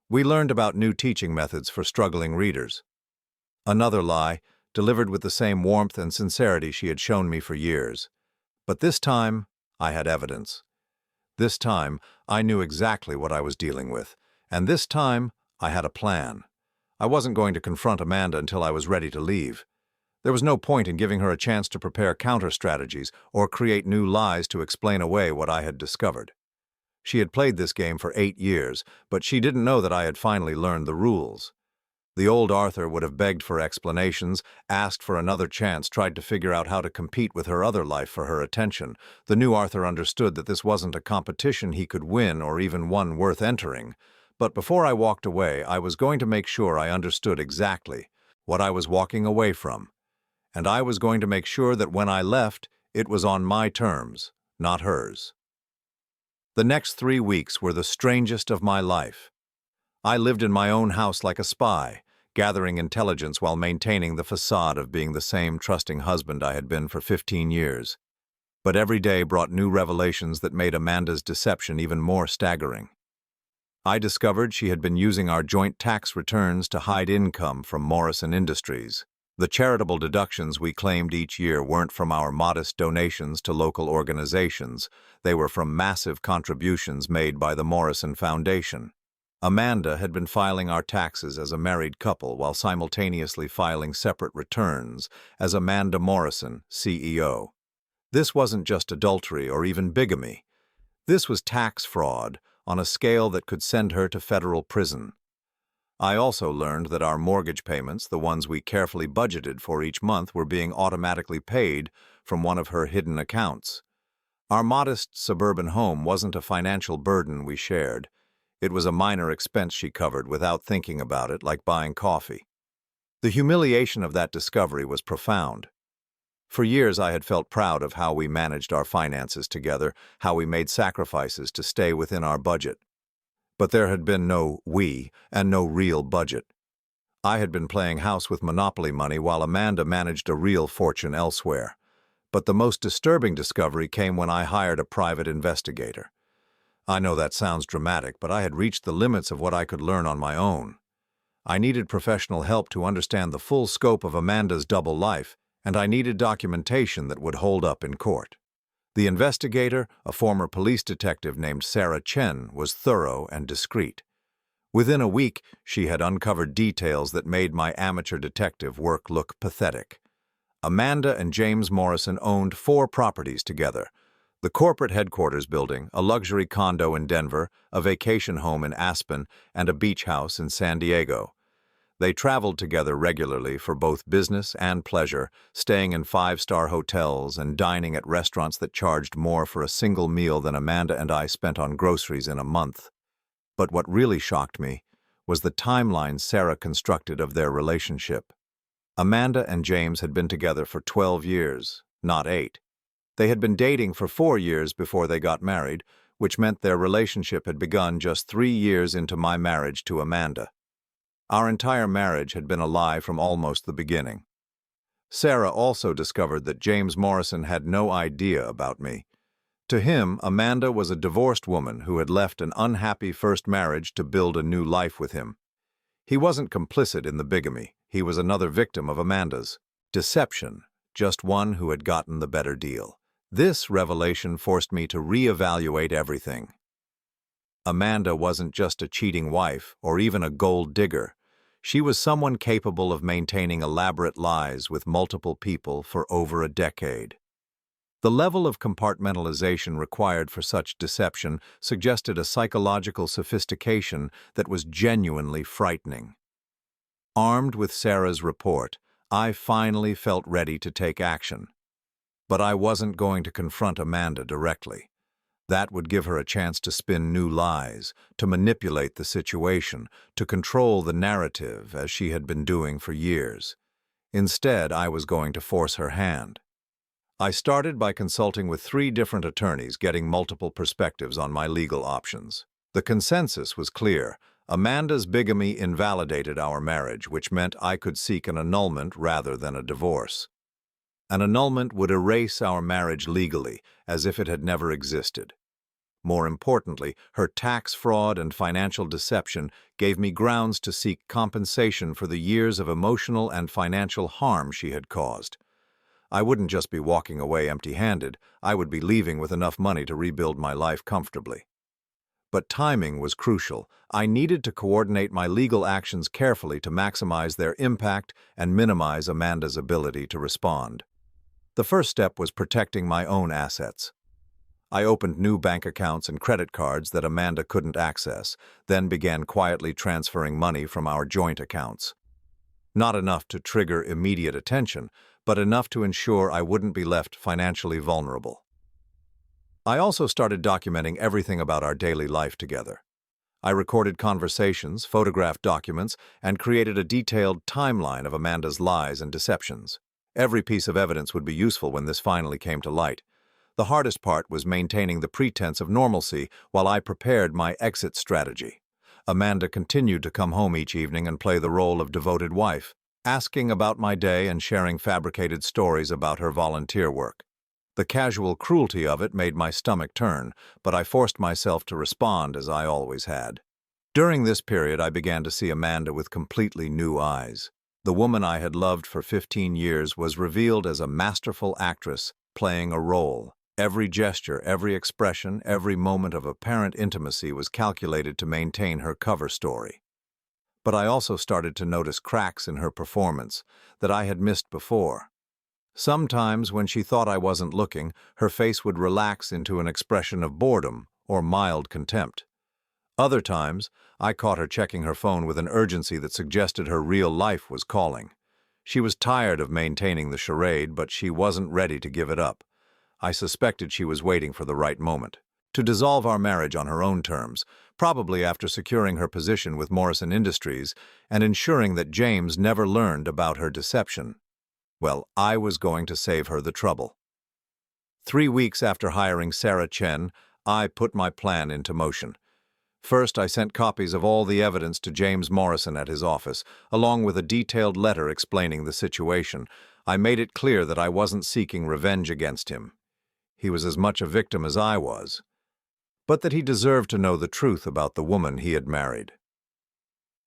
We learned about new teaching methods for struggling readers." Another lie, delivered with the same warmth and sincerity she had shown me for years. But this time, I had evidence. This time, I knew exactly what I was dealing with, and this time, I had a plan. I wasn't going to confront Amanda until I was ready to leave. There was no point in giving her a chance to prepare counter-strategies or create new lies to explain away what I had discovered. She had played this game for 8 years, but she didn't know that I had finally learned the rules. The old Arthur would have begged for explanations, asked for another chance, tried to figure out how to compete with her other life for her attention. The new Arthur understood that this wasn't a competition he could win or even one worth entering. But before I walked away, I was going to make sure I understood exactly what I was walking away from. And I was going to make sure that when I left, it was on my terms, not hers. The next 3 weeks were the strangest of my life. I lived in my own house like a spy, gathering intelligence while maintaining the facade of being the same trusting husband I had been for 15 years. But every day brought new revelations that made Amanda's deception even more staggering. I discovered she had been using our joint tax returns to hide income from Morrison Industries. The charitable deductions we claimed each year weren't from our modest donations to local organizations. They were from massive contributions made by the Morrison Foundation. Amanda had been filing our taxes as a married couple while simultaneously filing separate returns as Amanda Morrison, CEO. This wasn't just adultery or even bigamy. This was tax fraud on a scale that could send her to federal prison. I also learned that our mortgage payments, the ones we carefully budgeted for each month, were being automatically paid from one of her hidden accounts. Our modest suburban home wasn't a financial burden we shared. It was a minor expense she covered without thinking about it, like buying coffee. The humiliation of that discovery was profound. For years I had felt proud of how we managed our finances together, how we made sacrifices to stay within our budget. But there had been no we and no real budget. I had been playing house with monopoly money while Amanda managed a real fortune elsewhere. But the most disturbing discovery came when I hired a private investigator. I know that sounds dramatic, but I had reached the limits of what I could learn on my own. I needed professional help to understand the full scope of Amanda's double life, and I needed documentation that would hold up in court. The investigator, a former police detective named Sarah Chen, was thorough and discreet. Within a week, she had uncovered details that made my amateur detective work look pathetic. Amanda and James Morrison owned 4 properties together: the corporate headquarters building, a luxury condo in Denver, a vacation home in Aspen, and a beach house in San Diego. They traveled together regularly for both business and pleasure, staying in 5-star hotels and dining at restaurants that charged more for a single meal than Amanda and I spent on groceries in a month. But what really shocked me was the timeline Sarah constructed of their relationship. Amanda and James had been together for 12 years, not 8. They had been dating for 4 years before they got married, which meant their relationship had begun just 3 years into my marriage to Amanda. Our entire marriage had been a lie from almost the beginning. Sarah also discovered that James Morrison had no idea about me. To him, Amanda was a divorced woman who had left an unhappy first marriage to build a new life with him. He wasn't complicit in the bigamy. He was another victim of Amanda's deception, just one who had gotten the better deal. This revelation forced me to reevaluate everything. Amanda wasn't just a cheating wife or even a gold digger. She was someone capable of maintaining elaborate lies with multiple people for over a decade. The level of compartmentalization required for such deception suggested a psychological sophistication that was genuinely frightening. Armed with Sarah's report, I finally felt ready to take action. But I wasn't going to confront Amanda directly. That would give her a chance to spin new lies, to manipulate the situation, to control the narrative as she had been doing for years. Instead, I was going to force her hand. I started by consulting with 3 different attorneys, getting multiple perspectives on my legal options. The consensus was clear. Amanda's bigamy invalidated our marriage, which meant I could seek an annulment rather than a divorce. An annulment would erase our marriage legally, as if it had never existed. More importantly, her tax fraud and financial deception gave me grounds to seek compensation for the years of emotional and financial harm she had caused. I wouldn't just be walking away empty-handed, I would be leaving with enough money to rebuild my life comfortably. But timing was crucial. I needed to coordinate my legal actions carefully to maximize their impact and minimize Amanda's ability to respond. The first step was protecting my own assets. I opened new bank accounts and credit cards that Amanda couldn't access, then began quietly transferring money from our joint accounts. Not enough to trigger immediate attention, but enough to ensure I wouldn't be left financially vulnerable. I also started documenting everything about our daily life together. I recorded conversations, photographed documents, and created a detailed timeline of Amanda's lies and deceptions. Every piece of evidence would be useful when this finally came to light. The hardest part was maintaining the pretense of normalcy while I prepared my exit strategy. Amanda continued to come home each evening and play the role of devoted wife, asking about my day and sharing fabricated stories about her volunteer work. The casual cruelty of it made my stomach turn, but I forced myself to respond as I always had. During this period, I began to see Amanda with completely new eyes. The woman I had loved for 15 years was revealed as a masterful actress playing a role. Every gesture, every expression, every moment of apparent intimacy was calculated to maintain her cover story. But I also started to notice cracks in her performance that I had missed before. Sometimes, when she thought I wasn't looking, her face would relax into an expression of boredom or mild contempt. Other times, I caught her checking her phone with an urgency that suggested her real life was calling. She was tired of maintaining the charade, but she wasn't ready to give it up. I suspected she was waiting for the right moment. to dissolve our marriage on her own terms, probably after securing her position with Morrison Industries and ensuring that James never learned about her deception. Well, I was going to save her the trouble. 3 weeks after hiring Sarah Chen, I put my plan into motion. First, I sent copies of all the evidence to James Morrison at his office, along with a detailed letter explaining the situation. I made it clear that I wasn't seeking revenge against him. He was as much a victim as I was, but that he deserved to know the truth about the woman he had married.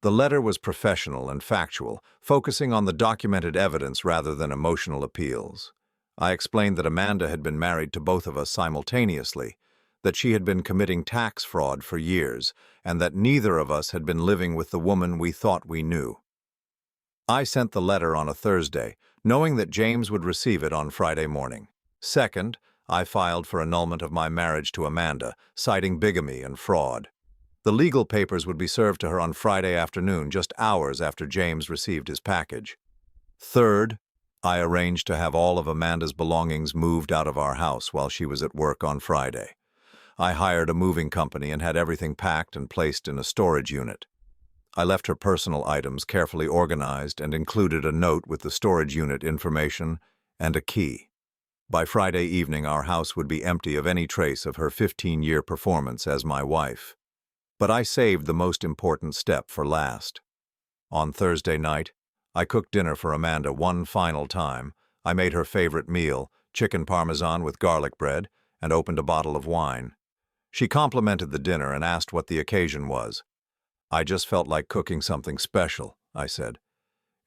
The letter was professional and factual, focusing on the documented evidence rather than emotional appeals. I explained that Amanda had been married to both of us simultaneously, that she had been committing tax fraud for years, and that neither of us had been living with the woman we thought we knew. I sent the letter on a Thursday, knowing that James would receive it on Friday morning. Second, I filed for annulment of my marriage to Amanda, citing bigamy and fraud. The legal papers would be served to her on Friday afternoon, just hours after James received his package. Third, I arranged to have all of Amanda's belongings moved out of our house while she was at work on Friday. I hired a moving company and had everything packed and placed in a storage unit. I left her personal items carefully organized and included a note with the storage unit information and a key. By Friday evening, our house would be empty of any trace of her 15-year performance as my wife. But I saved the most important step for last. On Thursday night, I cooked dinner for Amanda one final time. I made her favorite meal, chicken parmesan with garlic bread, and opened a bottle of wine. She complimented the dinner and asked what the occasion was. I just felt like cooking something special, I said.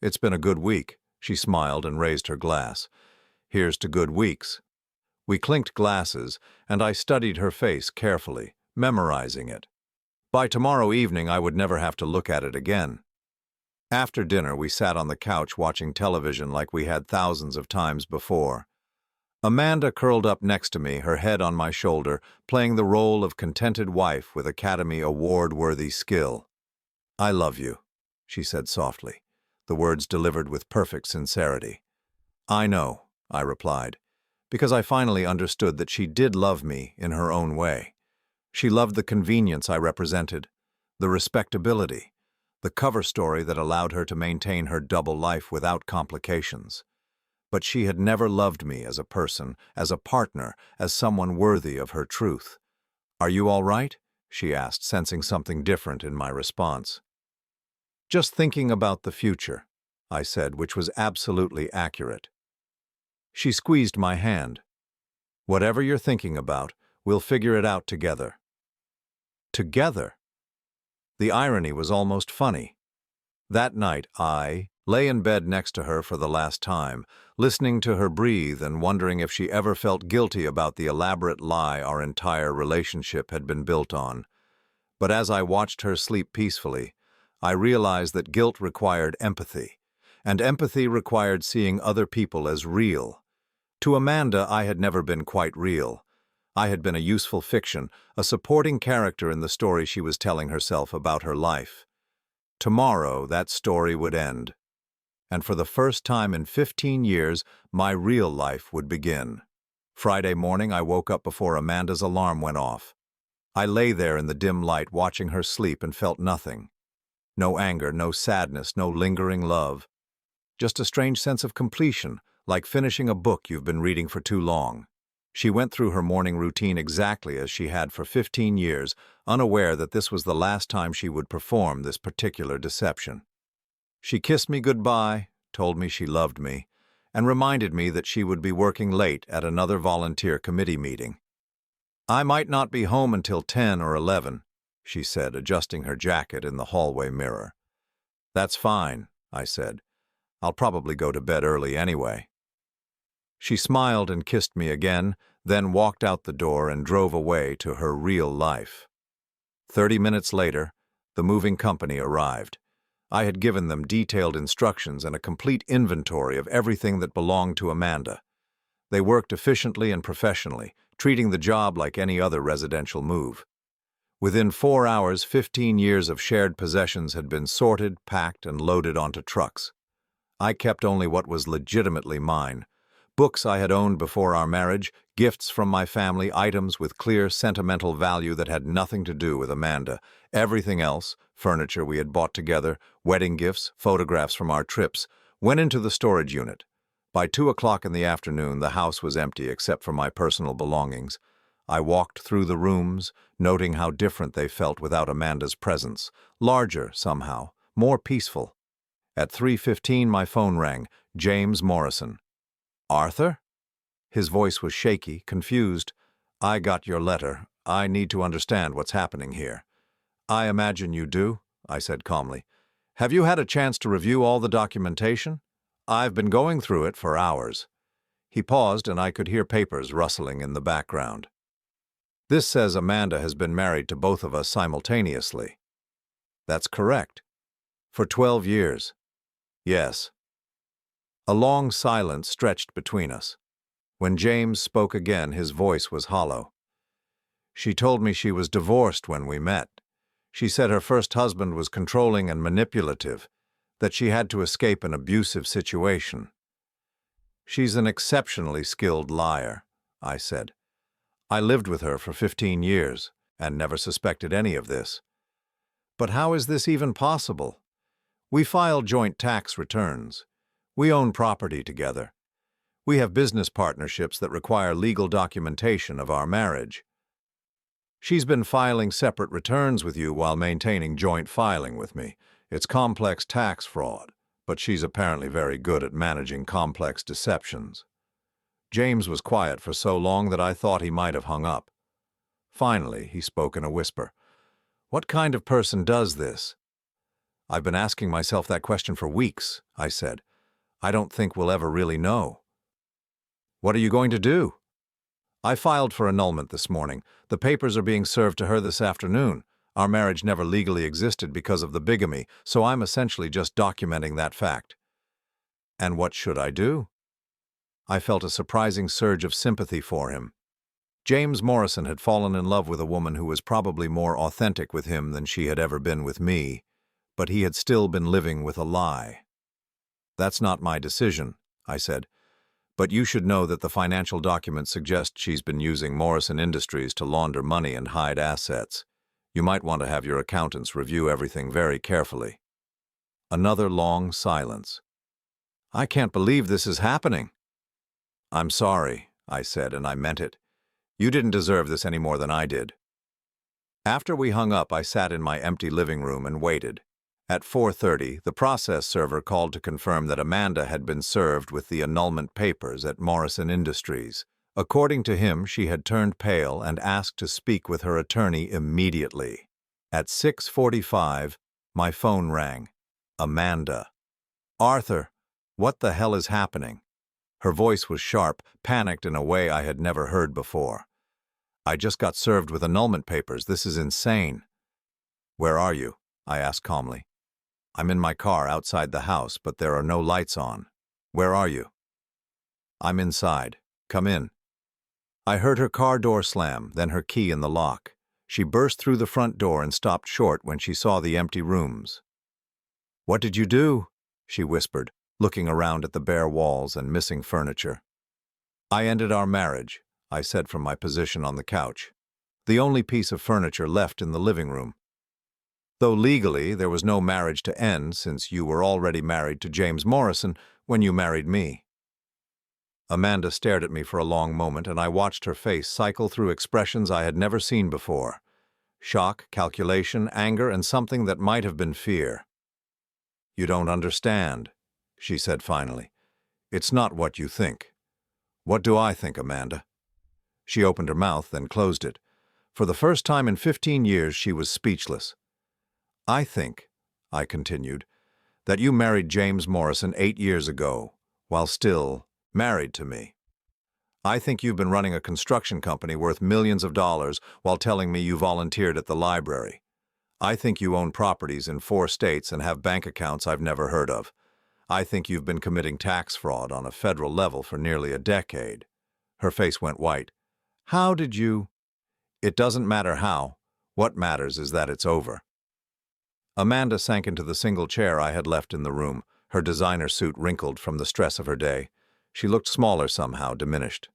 It's been a good week. She smiled and raised her glass. Here's to good weeks. We clinked glasses, and I studied her face carefully, memorizing it. By tomorrow evening, I would never have to look at it again. After dinner, we sat on the couch watching television like we had thousands of times before. Amanda curled up next to me, her head on my shoulder, playing the role of contented wife with Academy Award-worthy skill. "I love you," she said softly, the words delivered with perfect sincerity. "I know," I replied, because I finally understood that she did love me in her own way. She loved the convenience I represented, the respectability, the cover story that allowed her to maintain her double life without complications. But she had never loved me as a person, as a partner, as someone worthy of her truth. "Are you all right?" she asked, sensing something different in my response. "Just thinking about the future," I said, which was absolutely accurate. She squeezed my hand. "Whatever you're thinking about, we'll figure it out together." Together? The irony was almost funny. That night, I lay in bed next to her for the last time, listening to her breathe and wondering if she ever felt guilty about the elaborate lie our entire relationship had been built on. But as I watched her sleep peacefully, I realized that guilt required empathy, and empathy required seeing other people as real. To Amanda, I had never been quite real. I had been a useful fiction, a supporting character in the story she was telling herself about her life. Tomorrow, that story would end. And for the first time in 15 years, my real life would begin. Friday morning, I woke up before Amanda's alarm went off. I lay there in the dim light watching her sleep and felt nothing. No anger, no sadness, no lingering love. Just a strange sense of completion, like finishing a book you've been reading for too long. She went through her morning routine exactly as she had for 15 years, unaware that this was the last time she would perform this particular deception. She kissed me goodbye, told me she loved me, and reminded me that she would be working late at another volunteer committee meeting. "I might not be home until 10 or 11, she said, adjusting her jacket in the hallway mirror. "That's fine," I said. "I'll probably go to bed early anyway." She smiled and kissed me again, then walked out the door and drove away to her real life. 30 minutes later, the moving company arrived. I had given them detailed instructions and a complete inventory of everything that belonged to Amanda. They worked efficiently and professionally, treating the job like any other residential move. Within 4 hours, 15 years of shared possessions had been sorted, packed, and loaded onto trucks. I kept only what was legitimately mine: Books I had owned before our marriage, gifts from my family, items with clear sentimental value that had nothing to do with Amanda. Everything else, furniture we had bought together, wedding gifts, photographs from our trips, went into the storage unit. By 2 o'clock in the afternoon, the house was empty except for my personal belongings. I walked through the rooms, noting how different they felt without Amanda's presence. Larger, somehow, more peaceful. At 3:15, my phone rang. James Morrison. "Arthur?" His voice was shaky, confused. "I got your letter. I need to understand what's happening here." "I imagine you do," I said calmly. "Have you had a chance to review all the documentation?" "I've been going through it for hours." He paused, and I could hear papers rustling in the background. "This says Amanda has been married to both of us simultaneously." "That's correct." "For 12 years." "Yes." A long silence stretched between us. When James spoke again, his voice was hollow. "She told me she was divorced when we met. She said her first husband was controlling and manipulative, that she had to escape an abusive situation." "She's an exceptionally skilled liar," I said. "I lived with her for 15 years and never suspected any of this." "But how is this even possible? We file joint tax returns. We own property together. We have business partnerships that require legal documentation of our marriage. She's been filing separate returns with you while maintaining joint filing with me. It's complex tax fraud, but she's apparently very good at managing complex deceptions." James was quiet for so long that I thought he might have hung up. Finally, he spoke in a whisper. "What kind of person does this?" "I've been asking myself that question for weeks," I said. "I don't think we'll ever really know." "What are you going to do?" "I filed for annulment this morning. The papers are being served to her this afternoon. Our marriage never legally existed because of the bigamy, so I'm essentially just documenting that fact." "And what should I do?" I felt a surprising surge of sympathy for him. James Morrison had fallen in love with a woman who was probably more authentic with him than she had ever been with me, but he had still been living with a lie. "That's not my decision," I said. "But you should know that the financial documents suggest she's been using Morrison Industries to launder money and hide assets. You might want to have your accountants review everything very carefully." Another long silence. "I can't believe this is happening." "I'm sorry," I said, and I meant it. "You didn't deserve this any more than I did." After we hung up, I sat in my empty living room and waited. At 4:30, the process server called to confirm that Amanda had been served with the annulment papers at Morrison Industries. According to him, she had turned pale and asked to speak with her attorney immediately. At 6:45, my phone rang. Amanda. "Arthur, what the hell is happening?" Her voice was sharp, panicked in a way I had never heard before. "I just got served with annulment papers. This is insane." "Where are you?" I asked calmly. "I'm in my car outside the house, but there are no lights on." "Where are you?" "I'm inside. Come in." I heard her car door slam, then her key in the lock. She burst through the front door and stopped short when she saw the empty rooms. "What did you do?" she whispered, looking around at the bare walls and missing furniture. "I ended our marriage," I said from my position on the couch. "The only piece of furniture left in the living room. Though legally there was no marriage to end since you were already married to James Morrison when you married me." Amanda stared at me for a long moment, and I watched her face cycle through expressions I had never seen before. Shock, calculation, anger, and something that might have been fear. "You don't understand," she said finally. "It's not what you think." "What do I think, Amanda?" She opened her mouth, then closed it. For the first time in 15 years, she was speechless. "I think," I continued, "that you married James Morrison 8 years ago, while still married to me. I think you've been running a construction company worth millions of dollars while telling me you volunteered at the library. I think you own properties in 4 states and have bank accounts I've never heard of. I think you've been committing tax fraud on a federal level for nearly a decade." Her face went white. "How did you—" "It doesn't matter how. What matters is that it's over." Amanda sank into the single chair I had left in the room, her designer suit wrinkled from the stress of her day. She looked smaller somehow, diminished.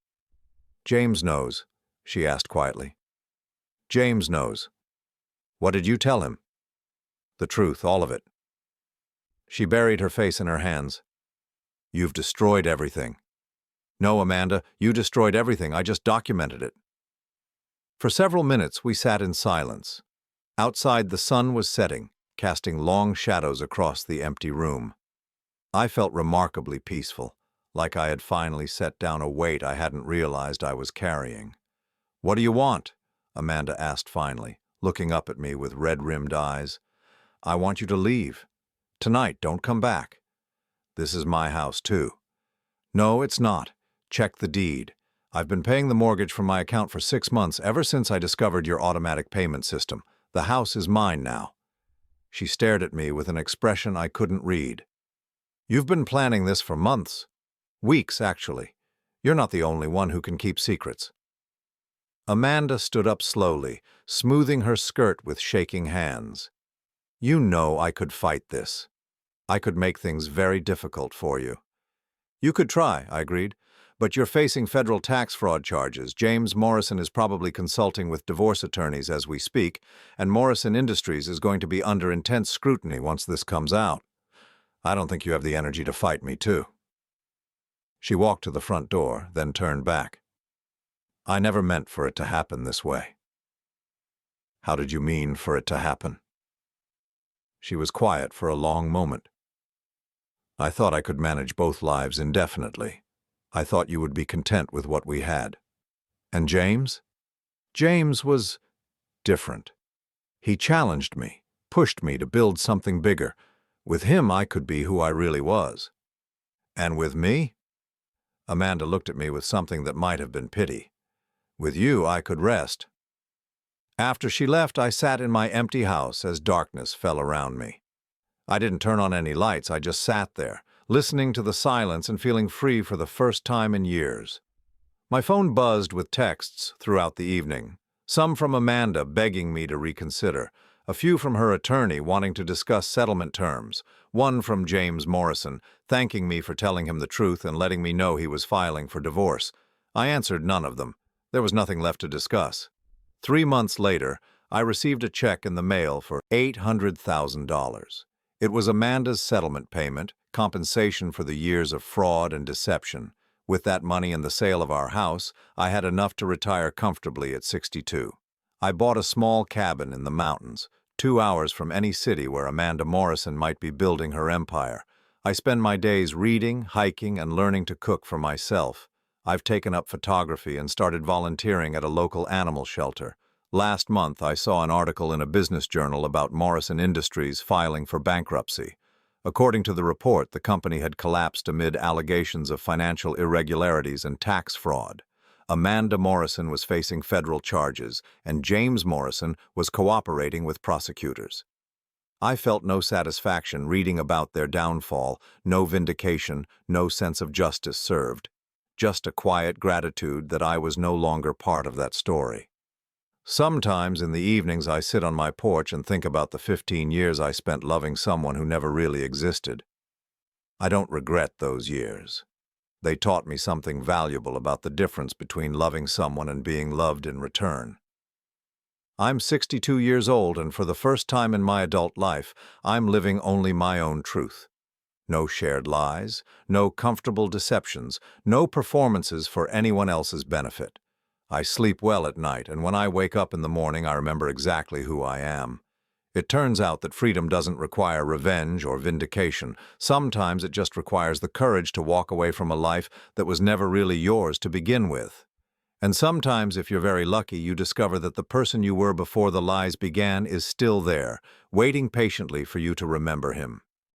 "James knows," she asked quietly. "James knows. What did you tell him?" "The truth, all of it." She buried her face in her hands. "You've destroyed everything." "No, Amanda, you destroyed everything. I just documented it." For several minutes we sat in silence. Outside the sun was setting, casting long shadows across the empty room. I felt remarkably peaceful, like I had finally set down a weight I hadn't realized I was carrying. "What do you want?" Amanda asked finally, looking up at me with red-rimmed eyes. "I want you to leave. Tonight, don't come back." "This is my house, too." "No, it's not. Check the deed. I've been paying the mortgage from my account for 6 months, ever since I discovered your automatic payment system. The house is mine now." She stared at me with an expression I couldn't read. "You've been planning this for months. Weeks, actually. You're not the only one who can keep secrets." Amanda stood up slowly, smoothing her skirt with shaking hands. "You know I could fight this. I could make things very difficult for you." "You could try," I agreed. "But you're facing federal tax fraud charges. James Morrison is probably consulting with divorce attorneys as we speak, and Morrison Industries is going to be under intense scrutiny once this comes out. I don't think you have the energy to fight me, too." She walked to the front door, then turned back. "I never meant for it to happen this way." "How did you mean for it to happen?" She was quiet for a long moment. "I thought I could manage both lives indefinitely. I thought you would be content with what we had. And James? James was different. He challenged me, pushed me to build something bigger. With him, I could be who I really was. And with me?" Amanda looked at me with something that might have been pity. "With you, I could rest." After she left, I sat in my empty house as darkness fell around me. I didn't turn on any lights, I just sat there, listening to the silence and feeling free for the first time in years. My phone buzzed with texts throughout the evening, some from Amanda begging me to reconsider, a few from her attorney wanting to discuss settlement terms, one from James Morrison thanking me for telling him the truth and letting me know he was filing for divorce. I answered none of them. There was nothing left to discuss. 3 months later, I received a check in the mail for $800,000. It was Amanda's settlement payment, compensation for the years of fraud and deception. With that money and the sale of our house, I had enough to retire comfortably at 62. I bought a small cabin in the mountains, 2 hours from any city where Amanda Morrison might be building her empire. I spend my days reading, hiking, and learning to cook for myself. I've taken up photography and started volunteering at a local animal shelter. Last month, I saw an article in a business journal about Morrison Industries filing for bankruptcy. According to the report, the company had collapsed amid allegations of financial irregularities and tax fraud. Amanda Morrison was facing federal charges, and James Morrison was cooperating with prosecutors. I felt no satisfaction reading about their downfall, no vindication, no sense of justice served. Just a quiet gratitude that I was no longer part of that story. Sometimes in the evenings I sit on my porch and think about the 15 years I spent loving someone who never really existed. I don't regret those years. They taught me something valuable about the difference between loving someone and being loved in return. I'm 62 years old, and for the first time in my adult life, I'm living only my own truth. No shared lies, no comfortable deceptions, no performances for anyone else's benefit. I sleep well at night, and when I wake up in the morning, I remember exactly who I am. It turns out that freedom doesn't require revenge or vindication. Sometimes it just requires the courage to walk away from a life that was never really yours to begin with. And sometimes, if you're very lucky, you discover that the person you were before the lies began is still there, waiting patiently for you to remember him.